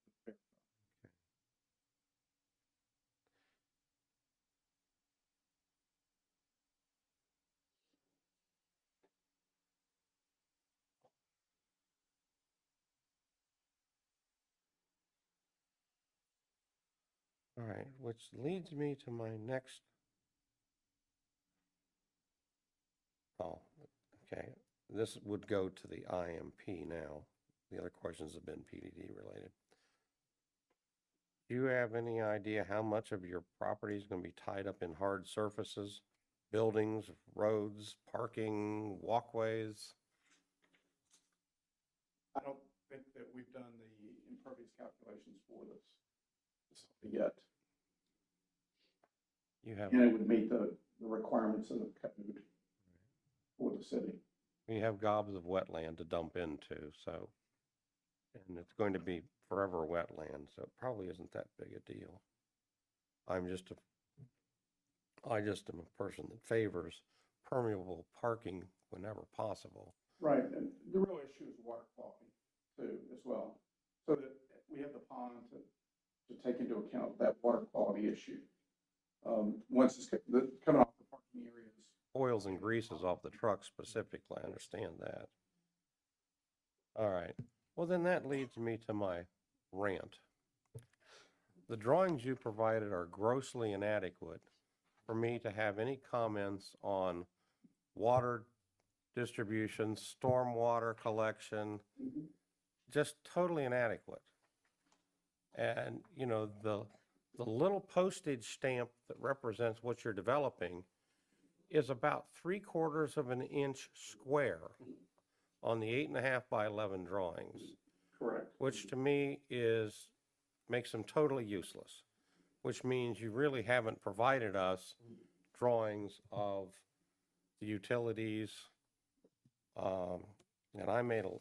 All right, which leads me to my next. Oh, okay. This would go to the IMP now. The other questions have been PDD related. Do you have any idea how much of your property is going to be tied up in hard surfaces, buildings, roads, parking, walkways? I don't think that we've done the impervious calculations for this yet. You have. And it would meet the requirements of the code for the city. We have gobs of wetland to dump into, so, and it's going to be forever wetland, so it probably isn't that big a deal. I just am a person that favors permeable parking whenever possible. Right, and the real issue is water quality too, as well. So that we have the pond to take into account that water quality issue. Once it's coming off the parking areas. Oils and greases off the truck specifically, I understand that. All right, well then that leads me to my rant. The drawings you provided are grossly inadequate for me to have any comments on water distribution, stormwater collection, just totally inadequate. And, the little postage stamp that represents what you're developing is about 3/4 of an inch square on the 8.5 by 11 drawings. Correct. Which to me makes them totally useless, which means you really haven't provided us drawings of the utilities. And I made a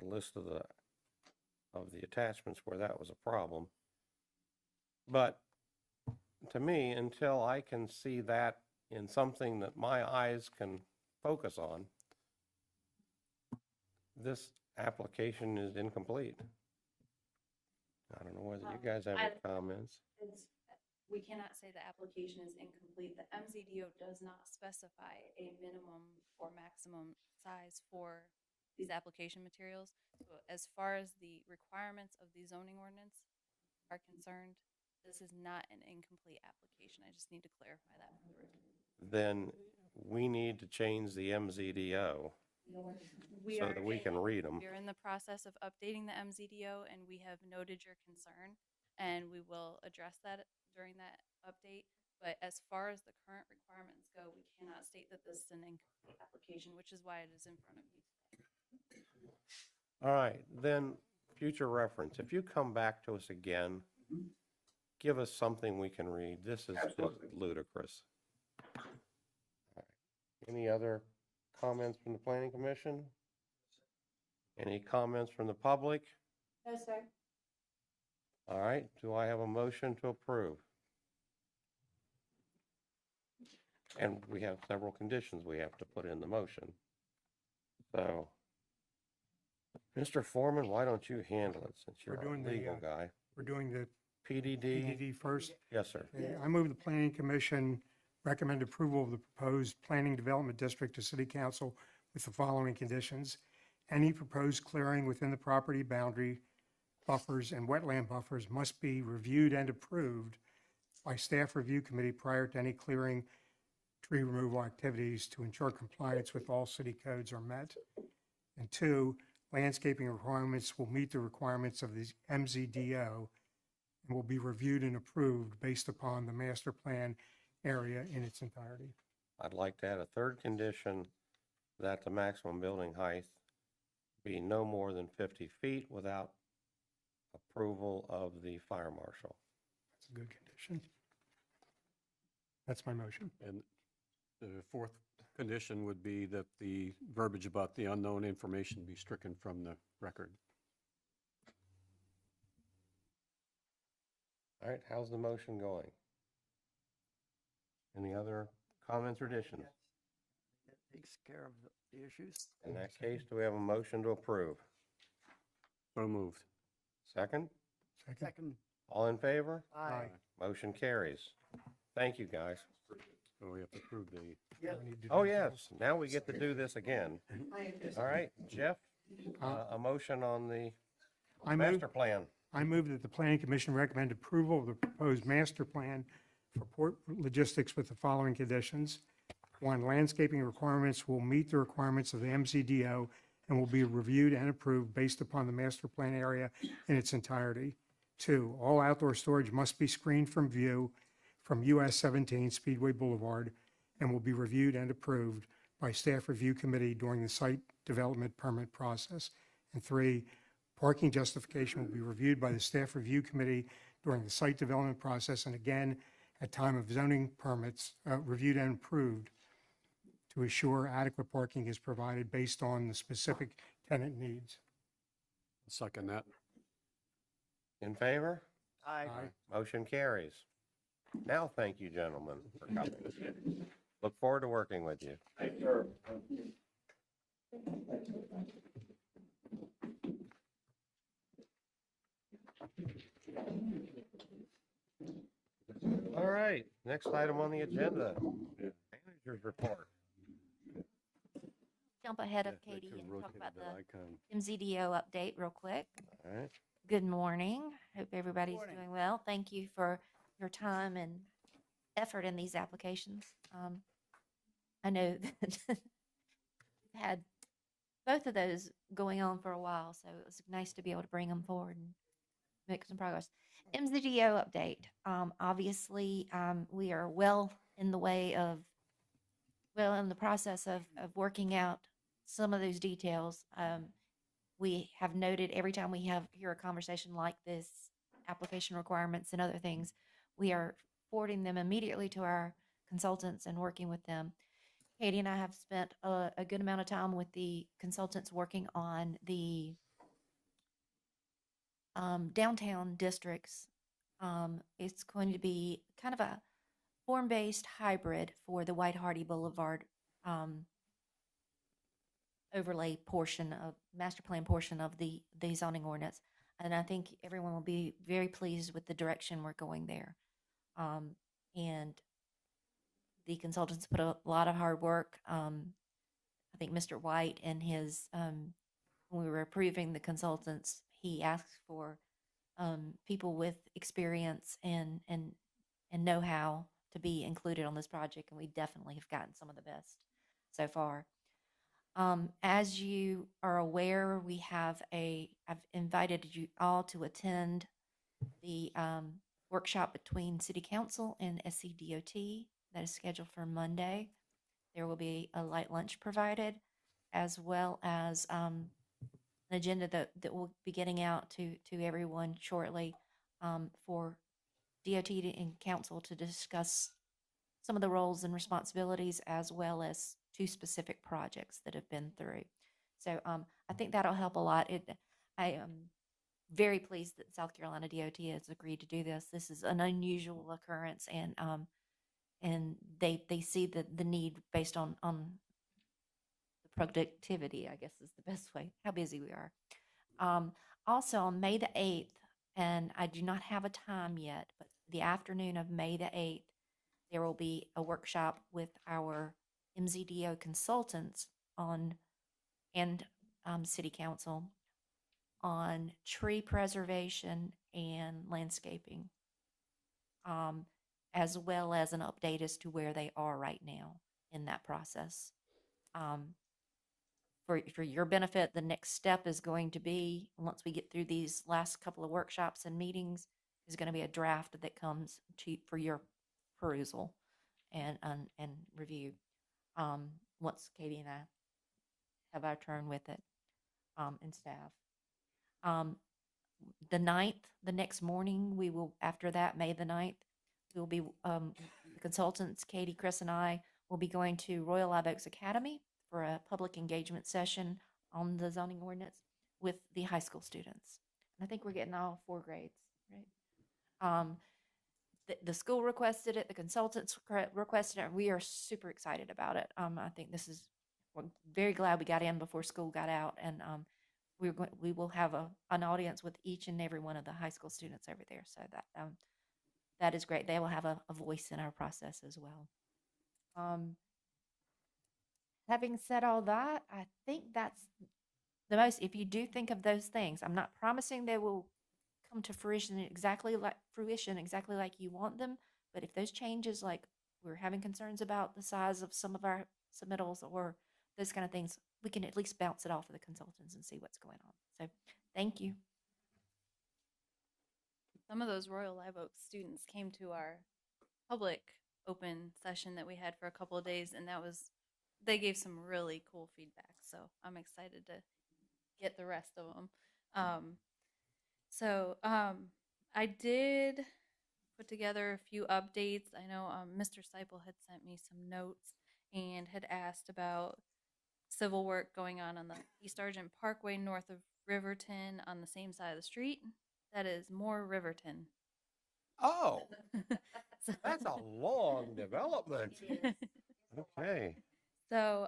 list of the attachments where that was a problem. But to me, until I can see that in something that my eyes can focus on, this application is incomplete. I don't know whether you guys have any comments. We cannot say the application is incomplete. The MZDO does not specify a minimum or maximum size for these application materials. So as far as the requirements of the zoning ordinance are concerned, this is not an incomplete application. I just need to clarify that for the record. Then we need to change the MZDO so that we can read them. We're in the process of updating the MZDO, and we have noted your concern, and we will address that during that update. But as far as the current requirements go, we cannot state that this is an incomplete application, which is why it is in front of you today. All right, then future reference. If you come back to us again, give us something we can read. This is just ludicrous. All right. Any other comments from the Planning Commission? Any comments from the public? No, sir. All right, do I have a motion to approve? And we have several conditions we have to put in the motion. So, Mr. Foreman, why don't you handle it since you're We're our doing the, legal guy? We're doing the PDD? PDD first. Yes, sir. Okay, I move the planning commission recommend approval of the proposed planning development district to city council with the following conditions. Any proposed clearing within the property boundary buffers and wetland buffers must be reviewed and approved by staff review committee prior to any clearing tree removal activities to ensure compliance with all city codes are met. And two, landscaping requirements will meet the requirements of the MZDO and will be reviewed and approved based upon the master plan area in its entirety. I'd like to add a third condition that the maximum building height be no more than 50 feet without approval of the fire marshal. That's a good condition. That's my motion. And the fourth condition would be that the verbiage about the unknown information be stricken from the record. All right, how's the motion going? Any other comments or additions? That takes care of the issues. In that case, do we have a motion to approve? So moved. Second? Second. All in favor? Aye. Motion carries. Thank you, guys. So we have to approve the, Yeah. We need to Oh, do yes, those. now we get to do this again. All right, Jeff, a motion on the I move, master plan. I move that the planning commission recommend approval of the proposed master plan for port logistics with the following conditions. One, landscaping requirements will meet the requirements of the MCDO and will be reviewed and approved based upon the master plan area in its entirety. Two, all outdoor storage must be screened from view from US 17 Speedway Boulevard and will be reviewed and approved by staff review committee during the site development permit process. And three, parking justification will be reviewed by the staff review committee during the site development process and again at time of zoning permits, reviewed and approved to assure adequate parking is provided based on the specific tenant needs. second that. In favor? Aye. Motion carries. Now, thank you, gentlemen, for coming. Look forward to working with you. All right, next item on the agenda, manager's report. Jump ahead of Yeah, they Katie could and talk rotate about the the icon. MZDO update real quick. All right, Good morning. Hope everybody's Morning. doing well. Thank you for your time and effort in these applications. I know that we've had both of those going on for a while, so it was nice to be able to bring them forward and make some progress. MZDO update. Obviously, we are well in the process of working out some of those details. We have noted every time we hear a conversation like this, application requirements and other things, we are forwarding them immediately to our consultants and working with them. Katie and I have spent a good amount of time with the consultants working on the downtown districts. It's going to be kind of a form-based hybrid for the White Hardy Boulevard overlay portion of master plan portion of the zoning ordinance. And I think everyone will be very pleased with the direction we're going there. And the consultants put a lot of hard work. I think Mr. White and his, when we were approving the consultants, he asked for people with experience and know-how to be included on this project, and we definitely have gotten some of the best so far. As you are aware, I've invited you all to attend the workshop between City Council and SCDOT that is scheduled for Monday. There will be a light lunch provided, as well as an agenda that will be getting out to everyone shortly for DOT and Council to discuss some of the roles and responsibilities, as well as 2 specific projects that have been through. So I think that'll help a lot. very pleased that South Carolina DOT has agreed to do this. This is an unusual occurrence, and they see the need based on the productivity, I guess is the best way, how busy we are. Also on May the 8th, and I do not have a time yet, but the afternoon of May the 8th, there will be a workshop with our MZDO consultants and City Council on tree preservation and landscaping, as well as an update as to where they are right now in that process. For your benefit, the next step is going to be, once we get through these last couple of workshops and meetings, is going to be a draft that comes for your perusal and review. Once Katie and I have our turn with it, and staff. The 9th, the next morning, we will, after that, May the 9th, we will be, the consultants, Katie, Chris, and I will be going to Royal Live Oaks Academy for a public engagement session on the zoning ordinance with the high school students. And I think we're getting all 4 grades, right? The school requested it, the consultants requested it, and we are super excited about it. I think we're very glad we got in before school got out, and we will have an audience with each and every one of the high school students over there. So that is great. They will have a voice in our process as well. Having said all that, I think that's the most. If you do think of those things, I'm not promising they will come to fruition exactly like you want them, but if those changes, like we're having concerns about the size of some of our submittals or those kind of things, we can at least bounce it off of the consultants and see what's going on. So thank you. Some of those Royal Live Oaks students came to our public open session that we had for a couple of days, and they gave some really cool feedback. So I'm excited to get the rest of them. I did put together a few updates. I know Mr. Seipel had sent me some notes and had asked about civil work going on the East Argent Parkway north of Riverton on the same side of the street. That is more Riverton. Oh, that's a long development. Okay. So,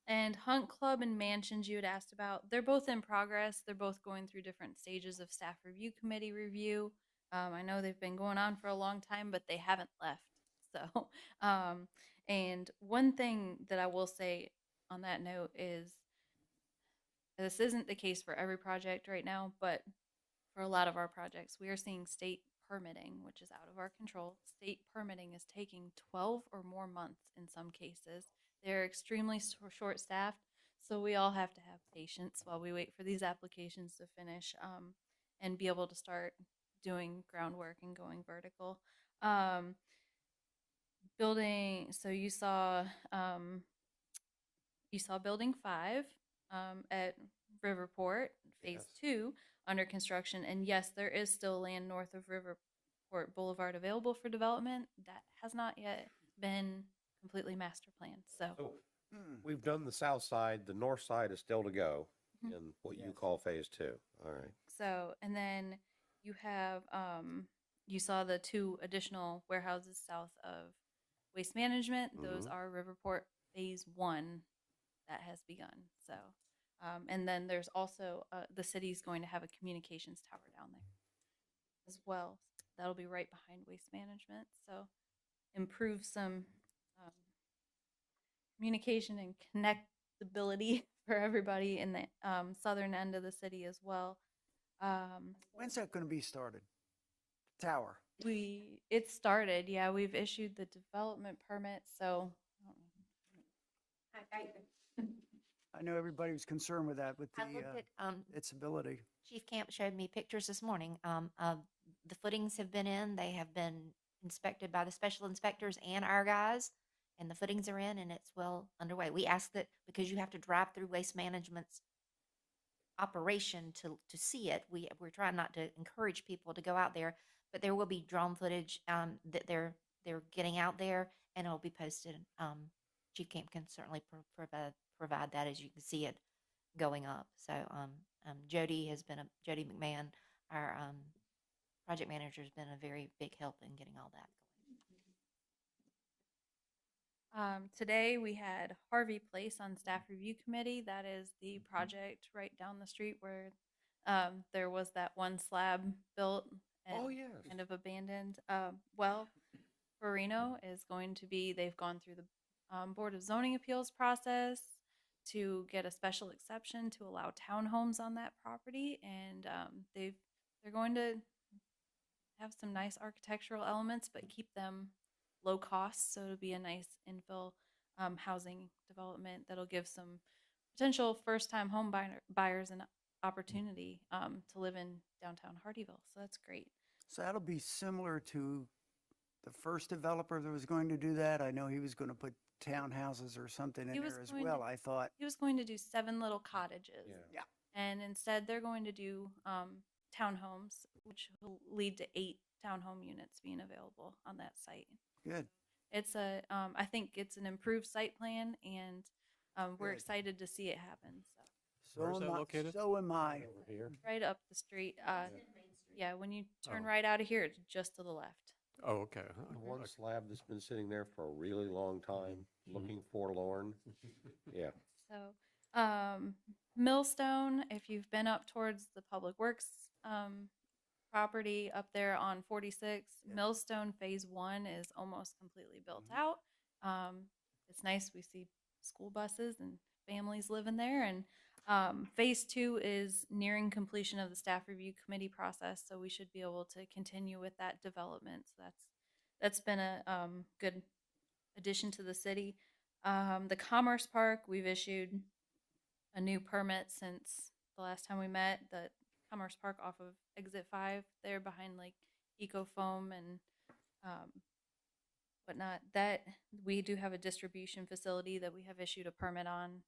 and Hunt Club and Mansions you had asked about, they're both in progress. They're both going through different stages of staff review committee review. I know they've been going on for a long time, but they haven't left. So, and one thing that I will say on that note is this isn't the case for every project right now, but for a lot of our projects, we are seeing state permitting, which is out of our control. State permitting is taking 12 or more months in some cases. They're extremely short-staffed, so we all have to have patience while we wait for these applications to finish and be able to start doing groundwork and going vertical. Building, so you saw Building 5 at Riverport, Phase 2, under construction. And yes, there is still land north of Riverport Boulevard available for development. That has not yet been completely master planned. So We've done the south side, the north side is still to go in what you call phase 2. All right. So, and then you have, you saw the 2 additional warehouses south of Waste Management. Those are Riverport Phase 1 that has begun. So, and then there's also, the city's going to have a communications tower down there as well. That'll be right behind Waste Management. So improve some communication and connectability for everybody in the southern end of the city as well. When's that going to be started? Tower. It started, yeah. We've issued the development permit, so. I know everybody was concerned with that, with I looked at, its ability. Chief Camp showed me pictures this morning. The footings have been in. They have been inspected by the special inspectors and our guys, and the footings are in, and it's well underway. We ask that because you have to drive through Waste Management's operation to see it. We're trying not to encourage people to go out there, but there will be drone footage that they're getting out there, and it'll be posted. Chief Camp can certainly provide that as you can see it going up. So Jody McMahon our project manager's been a very big help in getting all that going. Today we had Harvey Place on staff review committee. That is the project right down the street where there was that one slab built and Oh, yes. kind of abandoned. Well, Farino is going to be, they've gone through the Board of Zoning Appeals process to get a special exception to allow townhomes on that property. And they're going to have some nice architectural elements, but keep them low cost. So it'll be a nice infill housing development that'll give some potential first-time home buyers an opportunity to live in downtown Hardyville. So that's great. So that'll be similar to the first developer that was going to do that. I know he was going to put townhouses or something in He was there as going well. to- I thought, He was going to do 7 little cottages. yeah, And instead, they're going to do townhomes, which will lead to 8 townhome units being available on that site. good. It's I think it's an improved site plan, and we're Good. excited to see it happen. So Where is that located? So am I. Over here. right up the street. Yeah, when you turn Oh. right out of here, it's just to the left. Oh, okay. The one slab that's been sitting there for a really long time, looking forlorn. Yeah. So, Millstone, if you've been up towards the Public Works property up there on 46, Millstone Phase 1 is almost completely built out. It's nice. We see school buses and families living there. And Phase 2 is nearing completion of the staff review committee process, so we should be able to continue with that development. So that's been a good addition to the city. The Commerce Park, we've issued a new permit since the last time we met. The Commerce Park off of Exit 5 there behind like Ecofoam and whatnot. That we do have a distribution facility that we have issued a permit on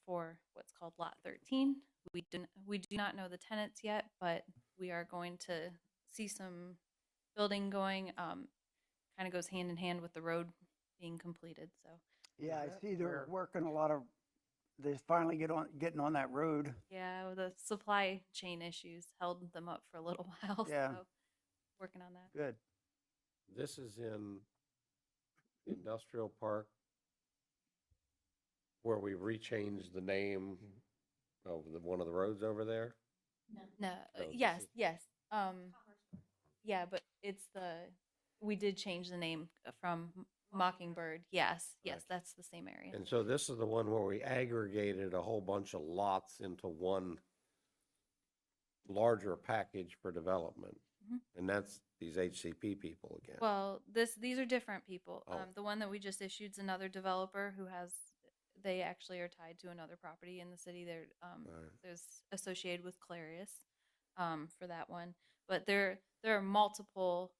for what's called Lot 13. We do not know the tenants yet, but we are going to see some building going. Kind of goes hand in hand with the road being completed. So Yeah, I that see they're where- working a lot of, they finally getting on that road. yeah, the supply chain issues held them up for a little while. Yeah. So working on that. Good. This is in Industrial Park where we rechanged the name of one of the roads over there. No, this yes, is- yes. Yeah, but we did change the name from Mockingbird. Yes, yes, Right. that's the same area. And so this is the one where we aggregated a whole bunch of lots into one larger package for development. Mhm. And that's these HCP people again. Well, these are different people. Oh. The one that we just issued is another developer who they actually are tied to another property in the city. Right. There's associated with Clarius for that one. But there are multiple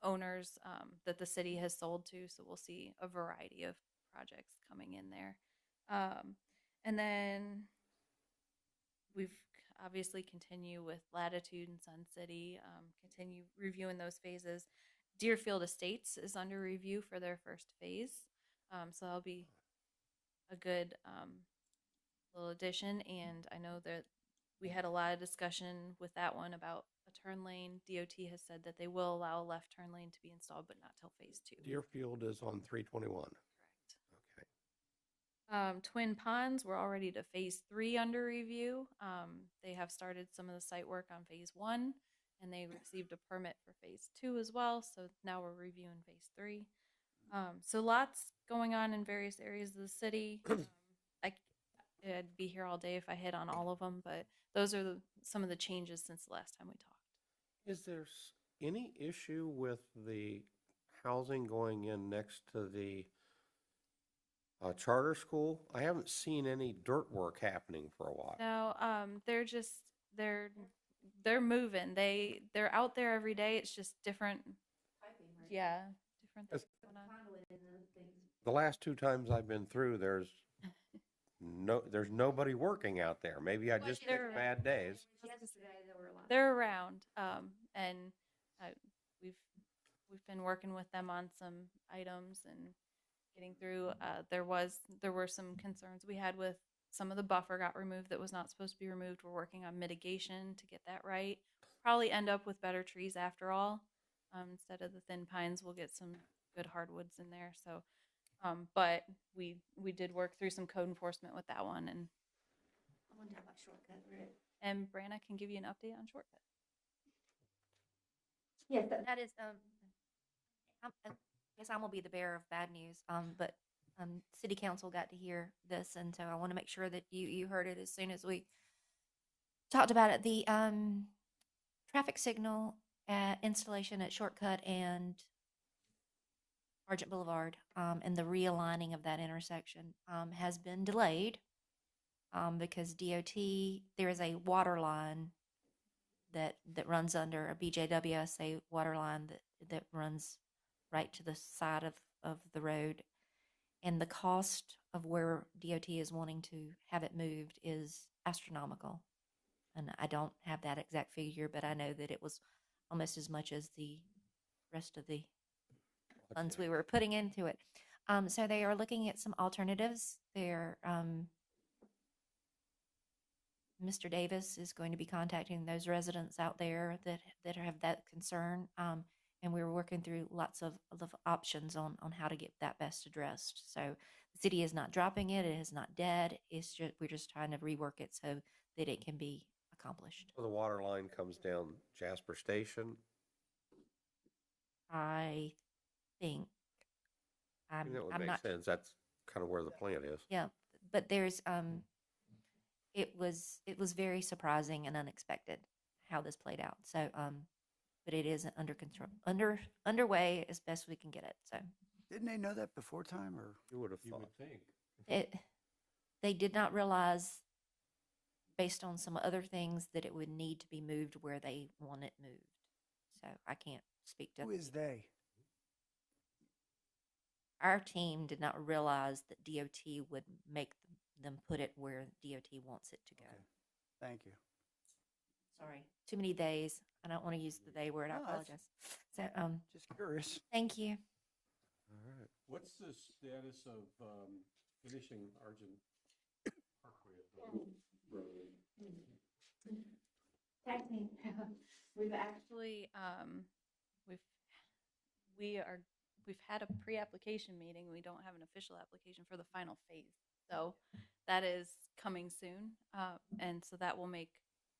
owners that the city has sold to, so we'll see a variety of projects coming in there. And then we've obviously continue with Latitude and Sun City, continue reviewing those phases. Deerfield Estates is under review for their first phase, so that'll be a good little addition. And I know that we had a lot of discussion with that one about a turn lane. DOT has said that they will allow a left turn lane to be installed, but not till phase 2. Deerfield is on 321. Correct. Okay. Twin Ponds, we're already to phase 3 under review. They have started some of the site work on phase 1, and they received a permit for phase 2 as well. So now we're reviewing phase 3. So lots going on in various areas of the city. I'd be here all day if I hit on all of them, but those are some of the changes since the last time we talked. Is there any issue with the housing going in next to the charter school? I haven't seen any dirt work happening for a while. No, they're moving. They're out there every day. It's just different. Yeah, different things going on. The last 2 times I've been through, there's nobody working out there. Maybe I just they're picked bad days. They're around, and we've been working with them on some items and getting through. There were some concerns we had with some of the buffer got removed that was not supposed to be removed. We're working on mitigation to get that right. probably end up with better trees after all. Instead of the thin pines, we'll get some good hardwoods in there. So, but we did work through some code enforcement with that one, and I want to talk about Shortcut Road. Brianna can give you an update on Shortcut. Yes, that is, I guess I'm gonna be the bearer of bad news, but, city council got to hear this, and so I want to make sure that you heard it as soon as we talked about it. The, traffic signal, installation at Shortcut and Argent Boulevard, and the realigning of that intersection, has been delayed, because DOT, there is a water line that runs under a BJWSA water line that runs right to the side of the road. And the cost of where DOT is wanting to have it moved is astronomical. And I don't have that exact figure, but I know that it was almost as much as the rest of the funds we were putting into it. So they are looking at some alternatives. They're, Mr. Davis is going to be contacting those residents out there that have that concern. And we were working through lots of options on how to get that best addressed. So the city is not dropping it. It is not dead. It's just, we're just trying to rework it so that it can be accomplished. So the water line comes down Jasper Station. I think. I mean, that would I'm make not, sense. That's kind of where the plant is. yeah, but there's, it was very surprising and unexpected how this played out. So, but it is under control, underway as best we can get it. So Didn't they know that before time, or? You would have You thought. would think. they did not realize, based on some other things, that it would need to be moved where they want it moved. So I can't speak to. Who is they? Our team did not realize that DOT would make them put it where DOT wants it to go. Okay. Thank you. Sorry, too many days. I don't want to use the they word. I No, that's- apologize. So, Just curious. thank you. All right. What's the status of finishing Argent Parkway? We've actually, we've had a pre-application meeting. We don't have an official application for the final phase. So that is coming soon. And so that will make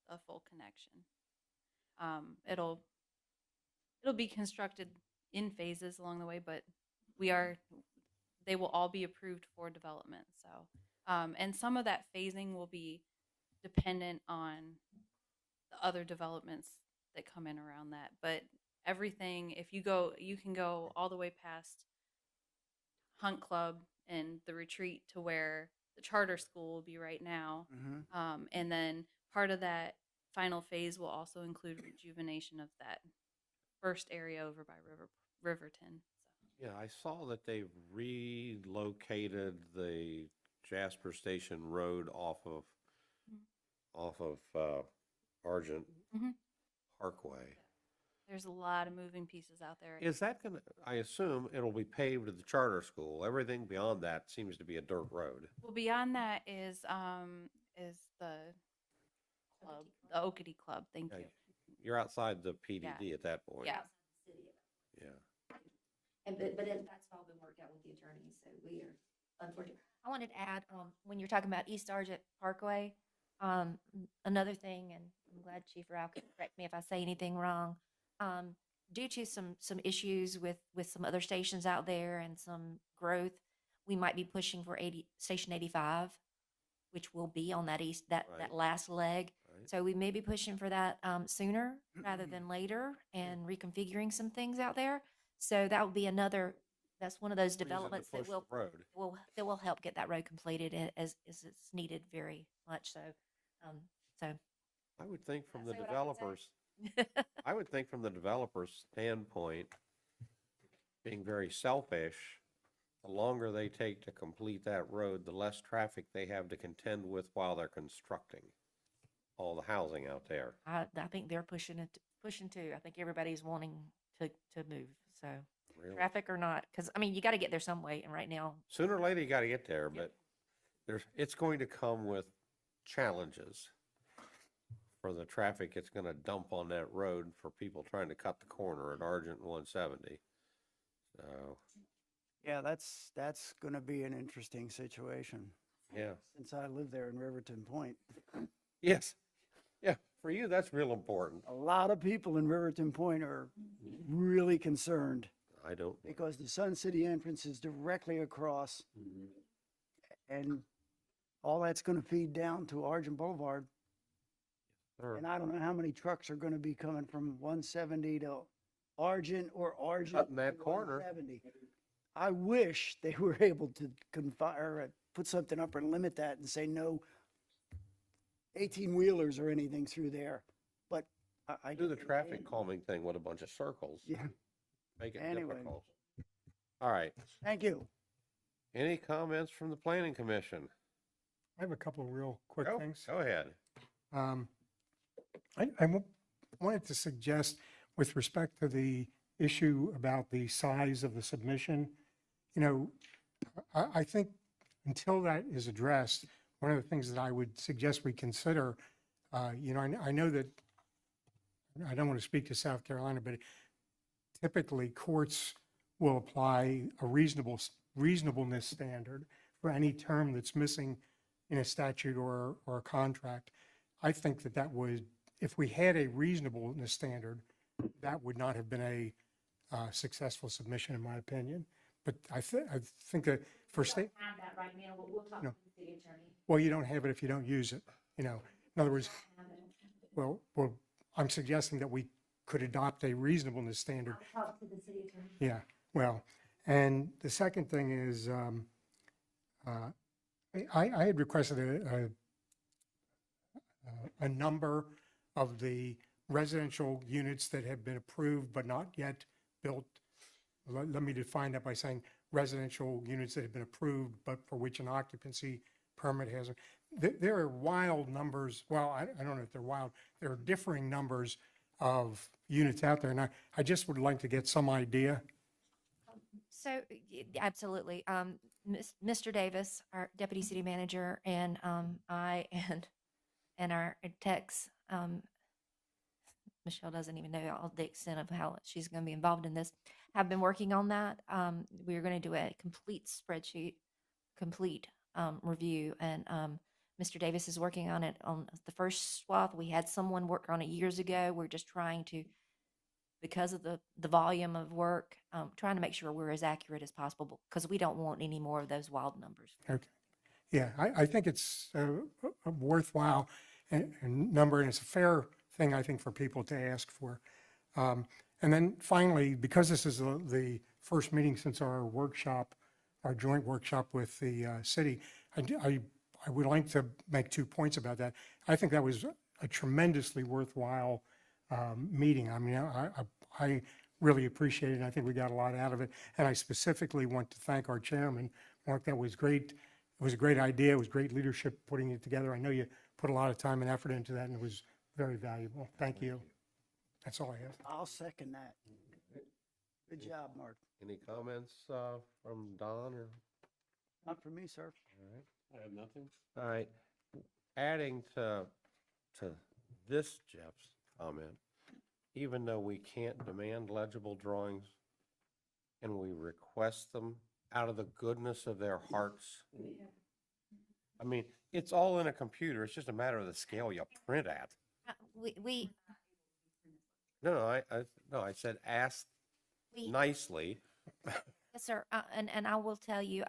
a full connection. It'll be constructed in phases along the way, but they will all be approved for development. So, and some of that phasing will be dependent on the other developments that come in around that. But everything, if you go, you can go all the way past Hunt Club and the retreat to where the charter school will be right now. Mm-hmm. And then part of that final phase will also include rejuvenation of that first area over by Riverton. So. Yeah, I saw that they relocated the Jasper Station Road off of Argent Mhm. Parkway. There's a lot of moving pieces out there. Is that gonna, I assume it'll be paved to the charter school. Everything beyond that seems to be a dirt road. Well, beyond that is the club, the Oakity Club. Thank Yeah, you. You're outside the PDD at that point. Yeah. Yeah. And that's all been worked out with the attorneys, so we are unfortunate. I wanted to add, when you're talking about East Argent Parkway, another thing, and I'm glad Chief Rao can correct me if I say anything wrong. Due to some issues with some other stations out there and some growth, we might be pushing for Station 85, which will be on that Right. that last leg. Right. So we may be pushing for that sooner rather than later and reconfiguring some things out there. So that will be that's one of those Reason to developments that push the road. will help get that road completed as it's needed very much. So, I would think from the Did I say what I would say? developers, I would think from the developer's standpoint, being very selfish, the longer they take to complete that road, the less traffic they have to contend with while they're constructing all the housing out there. I think they're pushing too. I think everybody's wanting to move. So Really. traffic or not, because I mean, you got to get there some way. And right now, Sooner or later, you got to get there, Yep. but it's going to come with challenges for the traffic it's gonna dump on that road for people trying to cut the corner at Argent and 170. So, Yeah, that's gonna be an interesting situation, yeah. since I live there in Riverton Point. Yes. Yeah, for you, that's real important. A lot of people in Riverton Point are really concerned I don't. because the Sun City entrance is directly across, and all that's gonna feed down to Argent Boulevard. Sure. And I don't know how many trucks are gonna be coming from 170 to Argent or Argent Cutting that to corner. 170. I wish they were able to confine, or put something up and limit that and say no 18-wheelers or anything through there. But I Do the traffic calming thing with a bunch of circles. Yeah, Make it Anyway. difficult. All right. thank you. Any comments from the planning commission? I have a couple of real quick Go, things. go ahead. I wanted to suggest, with respect to the issue about the size of the submission, you know, I think until that is addressed, one of the things that I would suggest we consider, you know, I know that, I don't want to speak to South Carolina, but typically courts will apply a reasonableness standard for any term that's missing in a statute or a contract. I think that would, if we had a reasonableness standard, that would not have been a successful submission, in my opinion. But I think that for state, Have that right now, but we'll talk No. to the city attorney. well, you don't have it if you don't use it, you know. In other words, well, I'm suggesting that we could adopt a reasonableness standard. I'll talk to the city attorney. Yeah, well, and the second thing is, I had requested a number of the residential units that have been approved but not yet built. Let me define that by saying residential units that have been approved but for which an occupancy permit hasn't. There are wild numbers, well, I don't know if they're wild, there are differing numbers of units out there, and I just would like to get some idea. So, absolutely. Mr. Davis, our deputy city manager, and I and our techs, Michelle doesn't even know all the extent of how she's going to be involved in this, have been working on that. We're going to do a complete spreadsheet, complete review, and Mr. Davis is working on it on the first swath. We had someone work on it years ago. We're just trying to, because of the volume of work, trying to make sure we're as accurate as possible because we don't want any more of those wild numbers. Okay. Yeah, I think it's a worthwhile number, and it's a fair thing, I think, for people to ask for. And then finally, because this is the first meeting since our workshop, our joint workshop with the city, I would like to make 2 points about that. I think that was a tremendously worthwhile meeting. I mean, I really appreciate it, and I think we got a lot out of it. And I specifically want to thank our chairman, Mark. That was great. It was a great idea. It was great leadership putting it together. I know you put a lot of time and effort into that, and it was very valuable. Thank you. That's all I have. I'll second that. Good job, Mark. Any comments from Don or? Not for me, sir. All right. I have nothing. All right. Adding to this Jeff's comment, even though we can't demand legible drawings, and we request them out of the goodness of their hearts. I mean, it's all in a computer. It's just a matter of the scale you print at. We No, I said ask nicely. yes, sir. And I will tell you,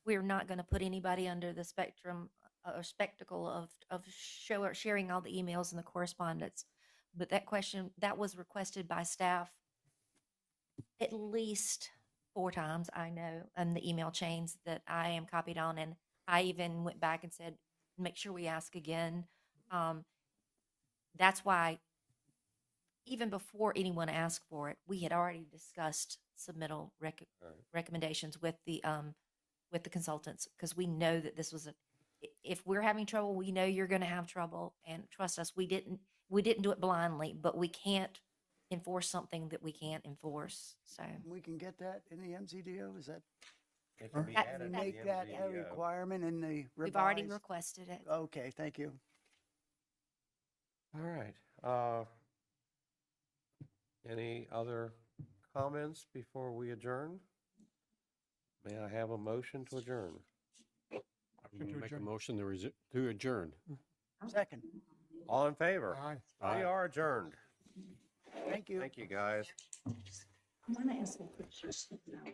we're not going to put anybody under the spectrum or spectacle of sharing all the emails and the correspondence. But that question, that was requested by staff at least 4 times, I know, in the email chains that I am copied on. And I even went back and said, make sure we ask again. That's why even before anyone asked for it, we had already discussed submittal recommendations with the consultants, because we know that this was if we're having trouble, we know you're going to have trouble, and trust us, we didn't do it blindly, but we can't enforce something that we can't enforce. So We can get that in the MCDO? Is that, It can be That's- added we to make the that a MCDO. requirement in the we've already revised? requested it. Okay, thank you. All right. Any other comments before we adjourn? May I have a motion to adjourn? Motion to Make a adjourn. motion to adjourn. Second. All in favor? Aye. We are adjourned. Thank you. Thank you, guys. I want to ask a quick question now.